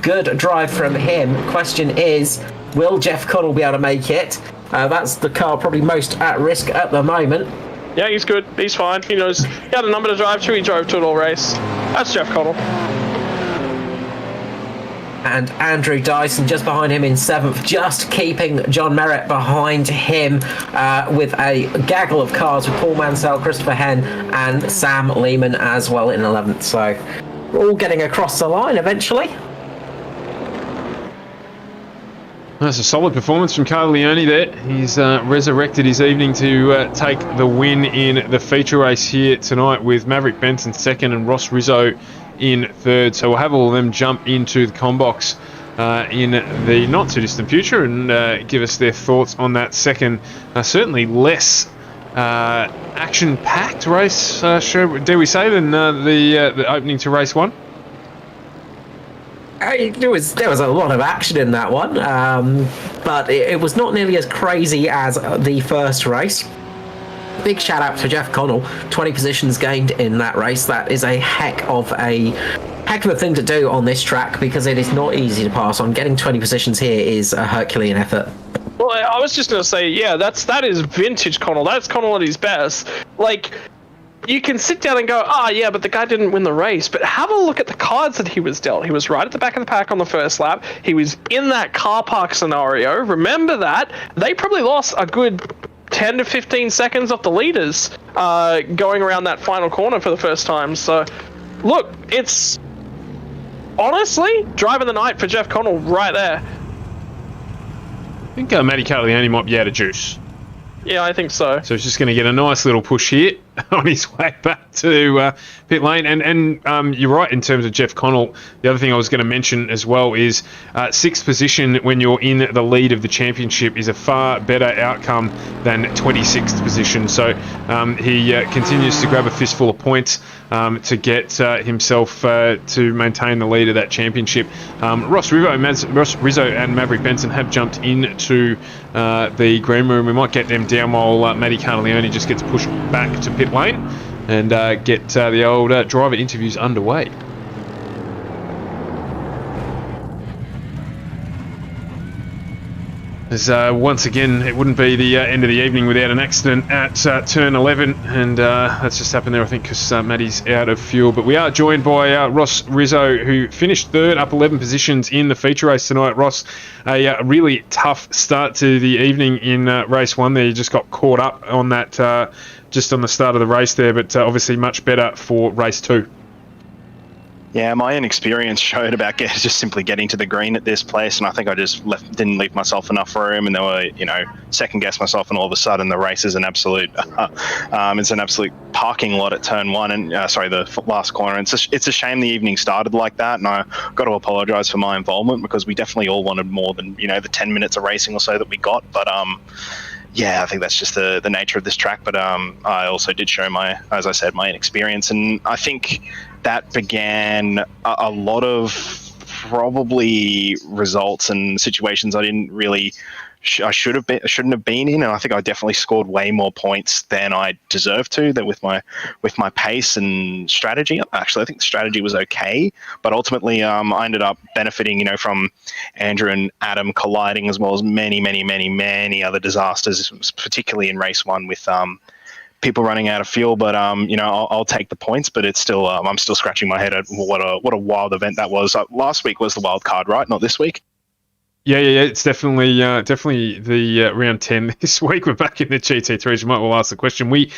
Good drive from him. Question is, will Jeff Connell be able to make it? That's the car probably most at risk at the moment. Yeah, he's good. He's fine. He knows he had a number to drive to. He drove to it all race. That's Jeff Connell. And Andrew Dyson just behind him in 7th, just keeping John Merritt behind him with a gaggle of cars with Paul Mansell, Christopher Hen and Sam Lehman as well in 11th. So we're all getting across the line eventually. That's a solid performance from Cartaglione there. He's resurrected his evening to take the win in the feature race here tonight with Maverick Benson 2nd and Ross Rizzo in 3rd. So we'll have all of them jump into the combox in the not too distant future and give us their thoughts on that second, certainly less action-packed race, dare we say, than the opening to race 1? There was a lot of action in that one, but it was not nearly as crazy as the first race. Big shout out to Jeff Connell, 20 positions gained in that race. That is a heck of a thing to do on this track because it is not easy to pass on. Getting 20 positions here is a Herculean effort. Well, I was just going to say, yeah, that is vintage Connell. That's Connell at his best. Like, you can sit down and go, yeah, but the guy didn't win the race. But have a look at the cards that he was dealt. He was right at the back of the pack on the first lap. He was in that car park scenario. Remember that. They probably lost a good 10 to 15 seconds off the leaders going around that final corner for the first time. So, look, it's honestly drive of the night for Jeff Connell right there. I think Matty Carliani might be out of juice. Yeah, I think so. So he's just going to get a nice little push here on his way back to pit lane. And you're right in terms of Jeff Connell. The other thing I was going to mention as well is sixth position when you're in the lead of the championship is a far better outcome than 26th position. So he continues to grab a fistful of points to get himself to maintain the lead of that championship. Ross Rizzo and Maverick Benson have jumped into the green room. We might get them down while Matty Carlioni just gets pushed back to pit lane and get the old driver interviews underway. As once again, it wouldn't be the end of the evening without an accident at turn 11, and that's just happened there, I think, because Matty's out of fuel. But we are joined by Ross Rizzo, who finished third, up 11 positions in the feature race tonight. Ross, a really tough start to the evening in race one there. You just got caught up on that just on the start of the race there, but obviously much better for race two. Yeah, my inexperience showed about just simply getting to the green at this place, and I think I just didn't leave myself enough room, and they were, second guess myself, and all of a sudden the race is an absolute, it's an absolute parking lot at turn one, and the last corner. And it's a shame the evening started like that, and I got to apologise for my involvement because we definitely all wanted more than the 10 minutes of racing or so that we got, but yeah, I think that's just the nature of this track. But I also did show my inexperience, and I think that began a lot of probably results and situations I didn't really. I shouldn't have been in, and I think I definitely scored way more points than I deserved to. That with my pace and strategy. Actually, I think the strategy was okay, but ultimately, I ended up benefiting, from Andrew and Adam colliding, as well as many other disasters, particularly in race one with people running out of fuel. But I'll take the points, but it's still I'm still scratching my head at what a wild event that was. Last week was the wild card, right? Not this week. Yeah. It's definitely the round 10 this week. We're back in the GT3s. You might well ask the question. We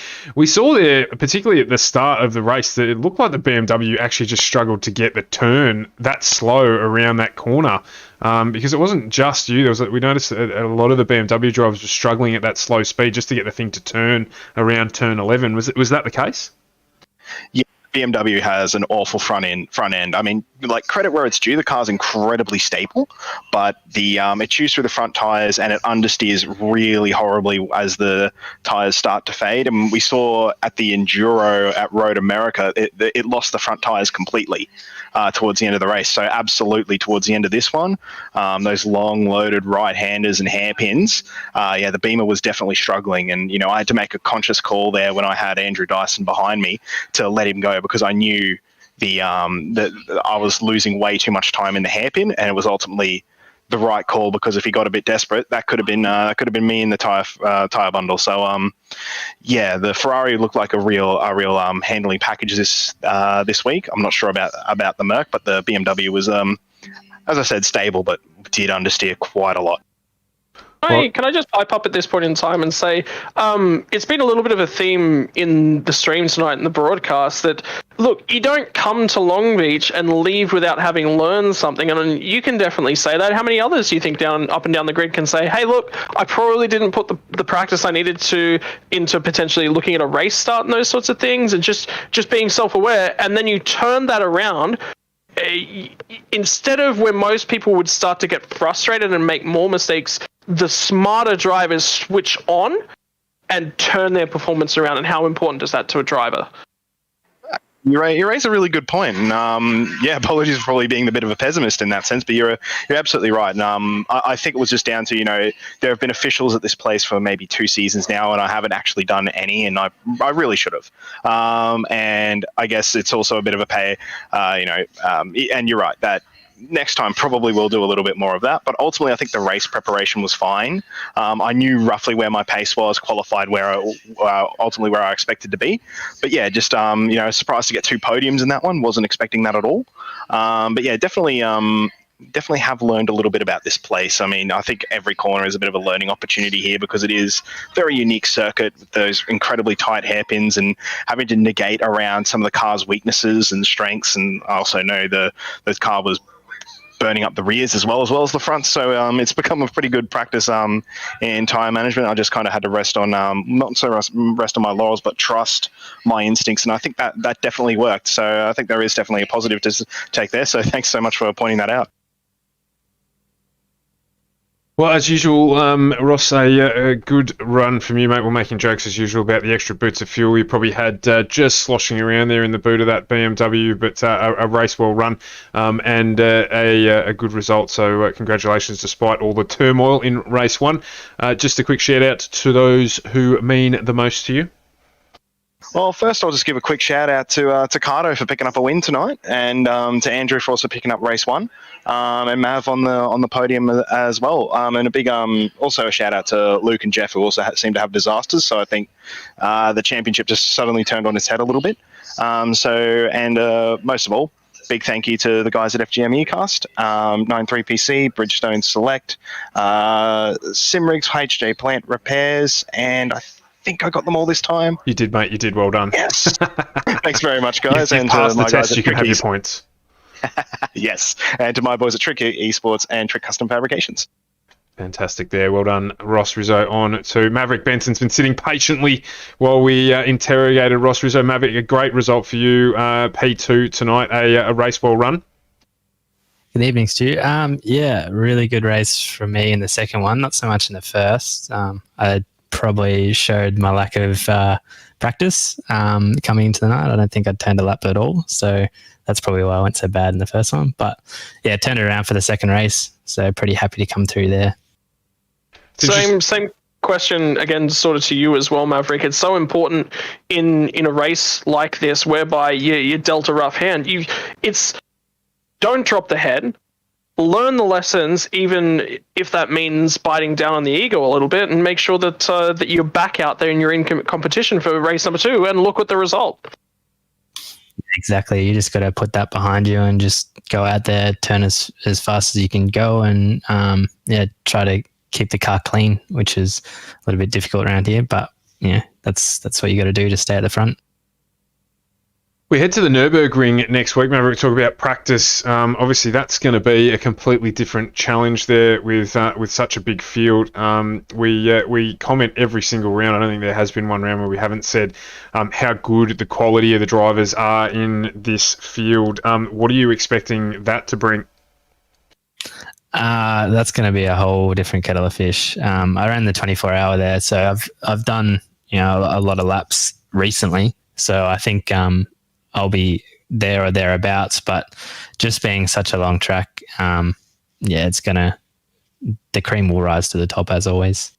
saw there, particularly at the start of the race, that it looked like the BMW actually just struggled to get the turn that slow around that corner, because it wasn't just you. We noticed that a lot of the BMW drivers were struggling at that slow speed just to get the thing to turn around turn 11. Was that the case? Yeah. BMW has an awful front end. I mean, credit where it's due. The car's incredibly stable, but it chews through the front tires and it understeers really horribly as the tires start to fade. And we saw at the Enduro at Road America, it lost the front tires completely towards the end of the race. So absolutely towards the end of this one, those long loaded right-handers and hairpins, the Beamer was definitely struggling. And, I had to make a conscious call there when I had Andrew Dyson behind me to let him go, because I knew that I was losing way too much time in the hairpin, and it was ultimately the right call, because if he got a bit desperate, that could have been me in the tire bundle. So the Ferrari looked like a real handling package this week. I'm not sure about the Merc, but the BMW was as I said, stable, but did understeer quite a lot. Can I just pipe up at this point in time and say it's been a little bit of a theme in the stream tonight in the broadcast that, look, you don't come to Long Beach and leave without having learned something. And you can definitely say that. How many others do you think up and down the grid can say, hey, look, I probably didn't put the practice I needed to into potentially looking at a race start and those sorts of things, and just being self-aware, and then you turn that around. Instead of where most people would start to get frustrated and make more mistakes, the smarter drivers switch on and turn their performance around. And how important is that to a driver? You raise a really good point. And, yeah, apologies for probably being a bit of a pessimist in that sense, but you're absolutely right. And I think it was just down to, there have been officials at this place for maybe 2 seasons now, and I haven't actually done any, and I really should have. And I guess it's also a bit of a pay, and you're right, that next time probably we'll do a little bit more of that. But ultimately, I think the race preparation was fine. I knew roughly where my pace was, qualified ultimately where I expected to be. But yeah, just surprised to get 2 podiums in that one. Wasn't expecting that at all. But yeah, definitely have learned a little bit about this place. I mean, I think every corner is a bit of a learning opportunity here because it is a very unique circuit with those incredibly tight hairpins and having to negate around some of the car's weaknesses and strengths. And I also know the car was burning up the rears as well as the front, so it's become a pretty good practice in tyre management. I just kind of had to rest on rest on my laurels, but trust my instincts, and I think that definitely worked. So I think there is definitely a positive to take there, so thanks so much for pointing that out. Well, as usual, Ross, a good run from you, mate. We're making jokes as usual about the extra boots of fuel you probably had just sloshing around there in the boot of that BMW, but a race well run and a good result. So congratulations despite all the turmoil in race 1. Just a quick shout out to those who mean the most to you. Well, first I'll just give a quick shout out to Cardo for picking up a win tonight, and to Andrew for also picking up race 1, and Mav on the podium as well. And a big also a shout out to Luke and Jeff, who also seem to have disasters. So I think the championship just suddenly turned on its head a little bit. Most of all, big thank you to the guys at FGM eCast, 93PC, Bridgestone Select, Simracing, HJ Plant Repairs, and I think I got them all this time. You did, mate. You did. Well done. Yes. Thanks very much, guys. And pass the test, you can have your points. Yes. And to my boys at Trick Esports and Trick Custom Fabrications. Fantastic there. Well done, Ross Rizzo. On to Maverick. Benson's been sitting patiently while we interrogated Ross Rizzo. Maverick, a great result for you. P2 tonight, a race well run. Good evening, Stu. Yeah, really good race from me in the second one, not so much in the first. I probably showed my lack of practice coming into the night. I don't think I'd turned a lap at all, so that's probably why I went so bad in the first one. But yeah, turned it around for the second race, so pretty happy to come through there. Same question again, sort of to you as well, Maverick. It's so important in a race like this, whereby you dealt a rough hand. Don't drop the head. Learn the lessons, even if that means biting down on the ego a little bit, and make sure that you're back out there and you're in competition for race number 2. And look at the result. Exactly. You just got to put that behind you and just go out there, turn as fast as you can go, and try to keep the car clean, which is a little bit difficult around here. But yeah, that's what you got to do to stay at the front. We head to the Nürburgring next week. Maybe we talk about practice. Obviously, that's going to be a completely different challenge there with such a big field. We comment every single round. I don't think there has been one round where we haven't said how good the quality of the drivers are in this field. What are you expecting that to bring? That's going to be a whole different kettle of fish. I ran the 24-hour there, so I've done a lot of laps recently. So I think I'll be there or thereabouts, but just being such a long track, the cream will rise to the top as always.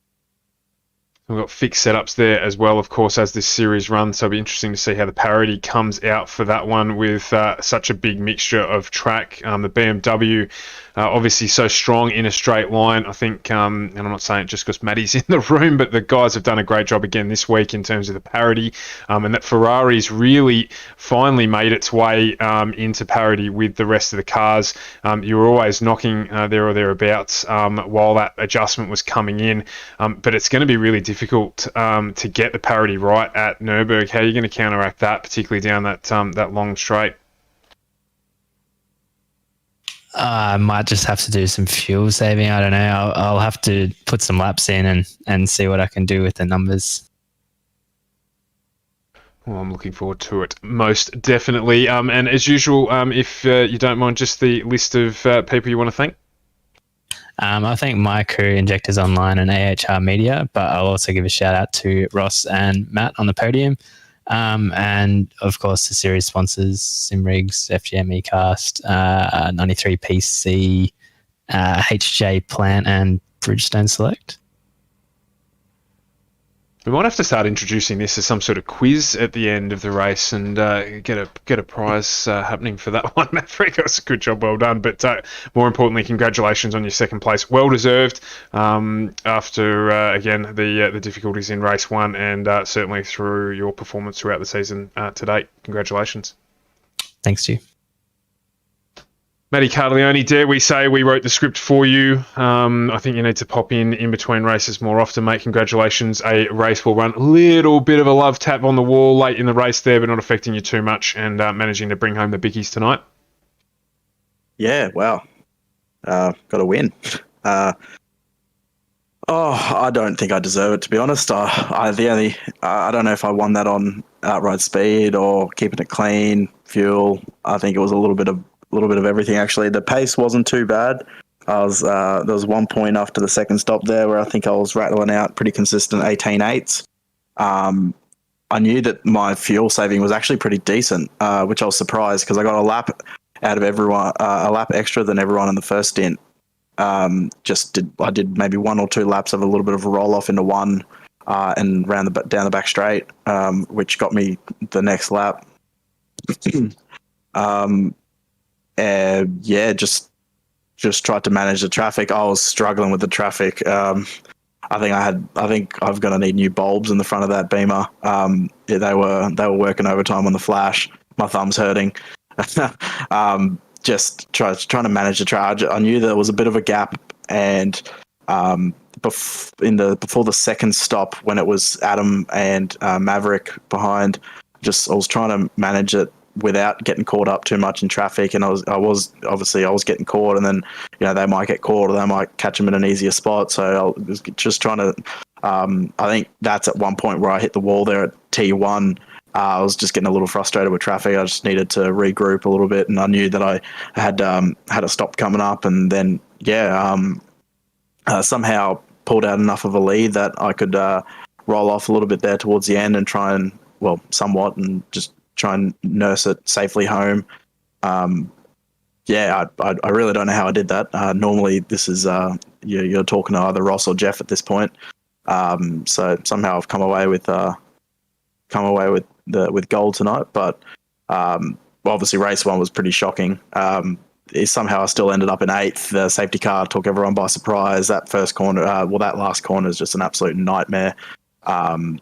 We've got fixed setups there as well, of course, as this series runs. So it'll be interesting to see how the parity comes out for that one with such a big mixture of track. The BMW, obviously so strong in a straight line. I think, and I'm not saying it just because Matty's in the room, but the guys have done a great job again this week in terms of the parity. And that Ferrari's really finally made its way into parity with the rest of the cars. You were always knocking there or thereabouts while that adjustment was coming in. But it's going to be really difficult to get the parity right at Nürburgring. How are you going to counteract that, particularly down that long straight? I might just have to do some fuel saving. I don't know. I'll have to put some laps in and see what I can do with the numbers. Well, I'm looking forward to it, most definitely. And as usual, if you don't mind, just the list of people you want to thank. I thank my crew, Injectors Online and AHR Media, but I'll also give a shout out to Ross and Matt on the podium. And of course, the series sponsors Simrigs, FGM eCast, 93PC, HJ Plant, and Bridgestone Select. We might have to start introducing this as some sort of quiz at the end of the race and get a prize happening for that one. Maverick, that was a good job, well done. But more importantly, congratulations on your second place, well deserved. After again the difficulties in race one and certainly through your performance throughout the season to date. Congratulations. Thanks, Stu. Matty Carleone, dare we say we wrote the script for you? I think you need to pop in between races more often, mate. Congratulations. A race will run. A little bit of a love tap on the wall late in the race there, but not affecting you too much, and managing to bring home the biggies tonight. Yeah, wow. Got to win. I don't think I deserve it, to be honest. I don't know if I won that on outright speed or keeping it clean, fuel. I think it was a little bit of everything, actually. The pace wasn't too bad. There was one point after the second stop there where I think I was rattling out pretty consistent 18.8s. I knew that my fuel saving was actually pretty decent, which I was surprised because I got a lap out of everyone, a lap extra than everyone in the first stint. I did maybe 1 or 2 laps of a little bit of a roll off into one and down the back straight, which got me the next lap. Just tried to manage the traffic. I was struggling with the traffic. I think I'm gonna need new bulbs in the front of that Beamer. They were working overtime on the flash. My thumb's hurting. Just trying to manage the charge. I knew there was a bit of a gap, and before the second stop when it was Adam and Maverick behind, I was trying to manage it without getting caught up too much in traffic, and I was getting caught, and then they might get caught or they might catch them in an easier spot. So I was just trying to. I think that's at one point where I hit the wall there at T1. I was just getting a little frustrated with traffic. I just needed to regroup a little bit, and I knew that I had a stop coming up, and then somehow pulled out enough of a lead that I could roll off a little bit there towards the end and try and just try and nurse it safely home. I really don't know how I did that. Normally this is you're talking to either Ross or Jeff at this point. So somehow I've come away with gold tonight, but obviously race one was pretty shocking. Somehow I still ended up in 8th. The safety car took everyone by surprise. That first corner, that last corner is just an absolute nightmare. But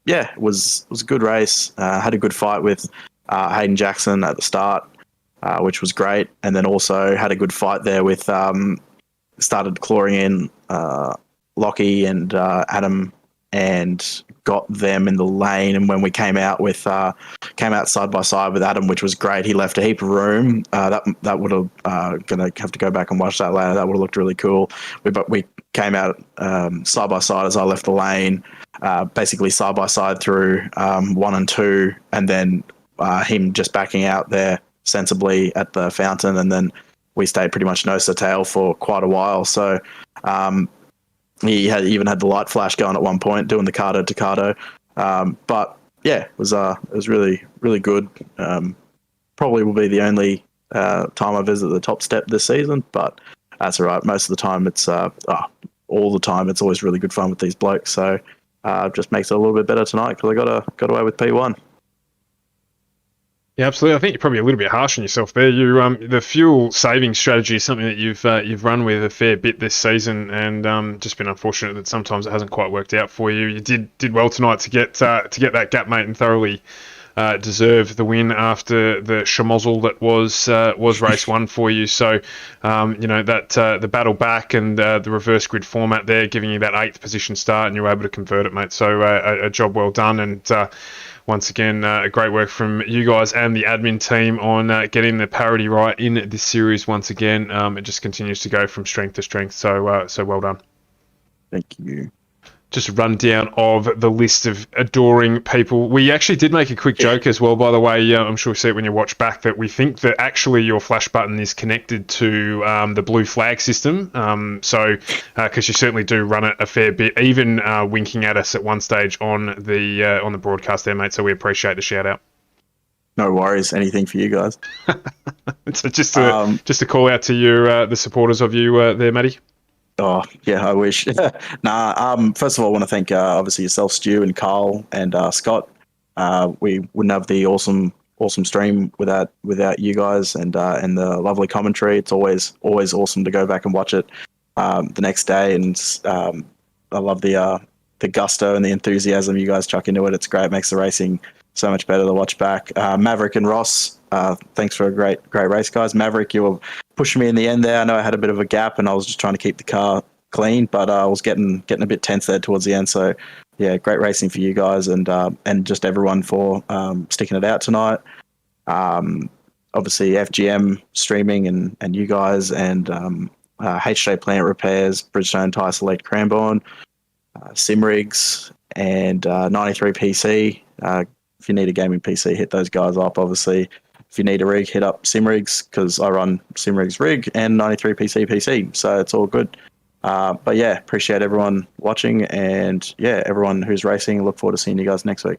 yeah, it was a good race. Had a good fight with Hayden Jackson at the start, which was great, and then also had a good fight there with started clawing in Lockie and Adam, and got them in the lane. And when we came out side by side with Adam, which was great, he left a heap of room. That would have gonna have to go back and watch that later. That would have looked really cool. We came out side by side as I left the lane, basically side by side through 1 and 2, and then him just backing out there sensibly at the fountain, and then we stayed pretty much nose to tail for quite a while. So he even had the light flash going at one point, doing the Cardo to Cardo. But yeah, it was really, really good. Probably will be the only time I visit the top step this season, but that's all right. Most of the time it's all the time it's always really good fun with these blokes. So just makes it a little bit better tonight because I got away with P1. Yeah, absolutely. I think you're probably a little bit harsh on yourself there. The fuel saving strategy is something that you've run with a fair bit this season, and just been unfortunate that sometimes it hasn't quite worked out for you. You did well tonight to get that gap, mate, and thoroughly deserve the win after the schmozzle that was race one for you. So that the battle back and the reverse grid format there, giving you that 8th position start, and you were able to convert it, mate. So a job well done, and once again, great work from you guys and the admin team on getting the parity right in this series once again. It just continues to go from strength to strength. So well done. Thank you. just a rundown of the list of adoring people. We actually did make a quick joke as well, by the way. I'm sure you see it when you watch back, that we think that actually your flash button is connected to the blue flag system. Because you certainly do run it a fair bit, even winking at us at one stage on the broadcast there, mate. So we appreciate the shout out. No worries. Anything for you guys. So just a call out to you, the supporters of you there, Matty. Oh, yeah, I wish. First of all, I want to thank obviously yourself, Stu, and Carl, and Scott. We wouldn't have the awesome stream without you guys and the lovely commentary. It's always awesome to go back and watch it the next day, and I love the gusto and the enthusiasm you guys chuck into it. It's great. It makes the racing so much better to watch back. Maverick and Ross, thanks for a great race, guys. Maverick, you were pushing me in the end there. I know I had a bit of a gap and I was just trying to keep the car clean, but I was getting a bit tense there towards the end. So yeah, great racing for you guys and just everyone for sticking it out tonight. Obviously FGM streaming and you guys and HJ Plant Repairs, Bridgestone Tyre Select Cranbourne, Simrigs and 93 PC. If you need a gaming PC, hit those guys up, obviously. If you need a rig, hit up Simrigs, because I run Simrigs rig and 93 PC, so it's all good. But yeah, appreciate everyone watching, and yeah, everyone who's racing. Look forward to seeing you guys next week.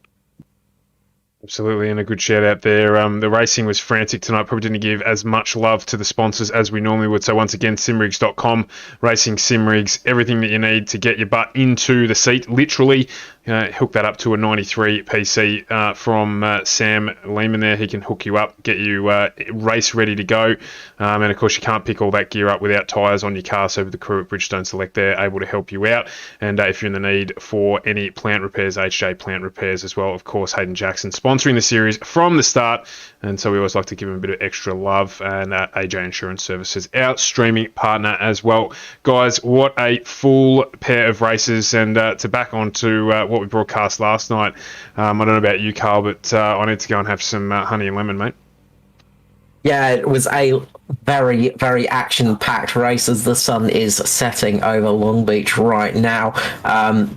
Absolutely, and a good shout out there. The racing was frantic tonight. Probably didn't give as much love to the sponsors as we normally would. So once again, simrigs.com, racing Simrigs, everything that you need to get your butt into the seat, literally. Hook that up to a 93 PC from Sam Lehman there. He can hook you up, get you race ready to go. And of course, you can't pick all that gear up without tyres on your car. So the crew at Bridgestone Select there able to help you out. And if you're in the need for any plant repairs, HJ Plant Repairs as well. Of course, Hayden Jackson sponsoring the series from the start. And so we always like to give him a bit of extra love. And AJ Insurance Services, our streaming partner as well. Guys, what a full pair of races. And to back on to what we broadcast last night. I don't know about you, Carl, but I need to go and have some honey and lemon, mate. Yeah, it was a very, very action-packed race as the sun is setting over Long Beach right now.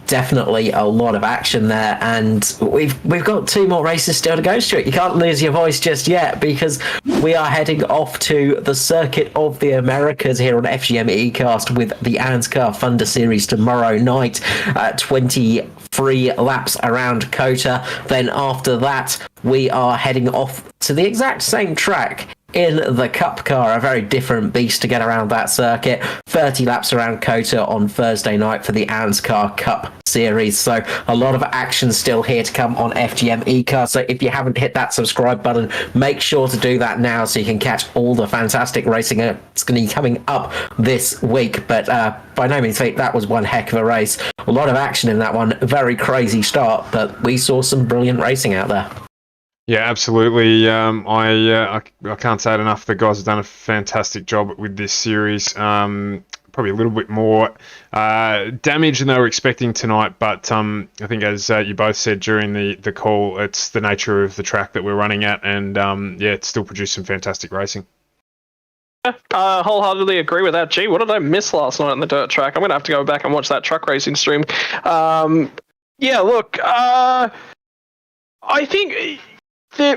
Definitely a lot of action there, and we've got 2 more races still to go, Stuart. You can't lose your voice just yet, because we are heading off to the Circuit of the Americas here on FGM eCast with the ANSCAR Thunder Series tomorrow night, 23 laps around COTA. Then after that, we are heading off to the exact same track in the Cup car, a very different beast to get around that circuit. 30 laps around COTA on Thursday night for the ANSCAR Cup Series. So a lot of action still here to come on FGM eCar. So if you haven't hit that subscribe button, make sure to do that now so you can catch all the fantastic racing that's going to be coming up this week. But by no means, that was one heck of a race. A lot of action in that one. Very crazy start, but we saw some brilliant racing out there. Yeah, absolutely. I can't say it enough. The guys have done a fantastic job with this series. Probably a little bit more damage than they were expecting tonight, but I think as you both said during the call, it's the nature of the track that we're running at, and it still produced some fantastic racing. Wholeheartedly agree with that. Gee, what did I miss last night on the dirt track? I'm going to have to go back and watch that truck racing stream. Look, I think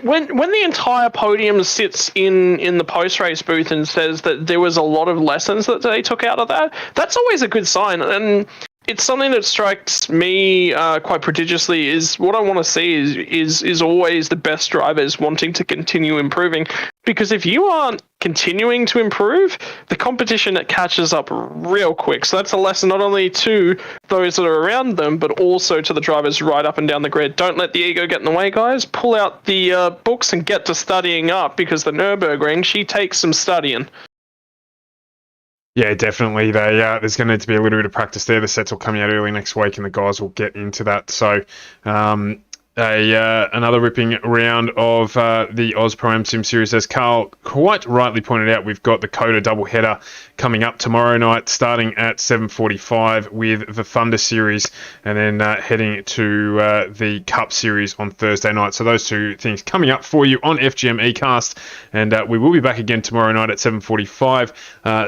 when the entire podium sits in the post-race booth and says that there was a lot of lessons that they took out of that, that's always a good sign. And it's something that strikes me quite prodigiously. Is what I want to see is always the best drivers wanting to continue improving. Because if you aren't continuing to improve, the competition that catches up real quick. So that's a lesson not only to those that are around them, but also to the drivers right up and down the grid. Don't let the ego get in the way, guys. Pull out the books and get to studying up, because the Nürburgring, she takes some studying. Yeah, definitely. There's going to need to be a little bit of practice there. The sets will come out early next week, and the guys will get into that. So, another ripping round of the Aus Pro-Am Sim Series. As Carl quite rightly pointed out, we've got the Coda doubleheader coming up tomorrow night, starting at 7:45 with the Thunder Series, and then heading to the Cup Series on Thursday night. So those two things coming up for you on FGM eCast, and we will be back again tomorrow night at 7:45.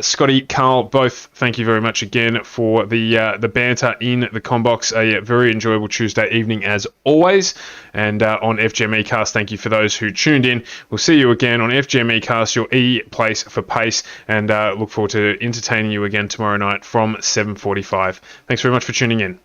Scotty, Carl, both thank you very much again for the banter in the Combox. A very enjoyable Tuesday evening as always. And on FGM eCast, thank you for those who tuned in. We'll see you again on FGM eCast, your place for pace, and look forward to entertaining you again tomorrow night from 7:45. Thanks very much for tuning in.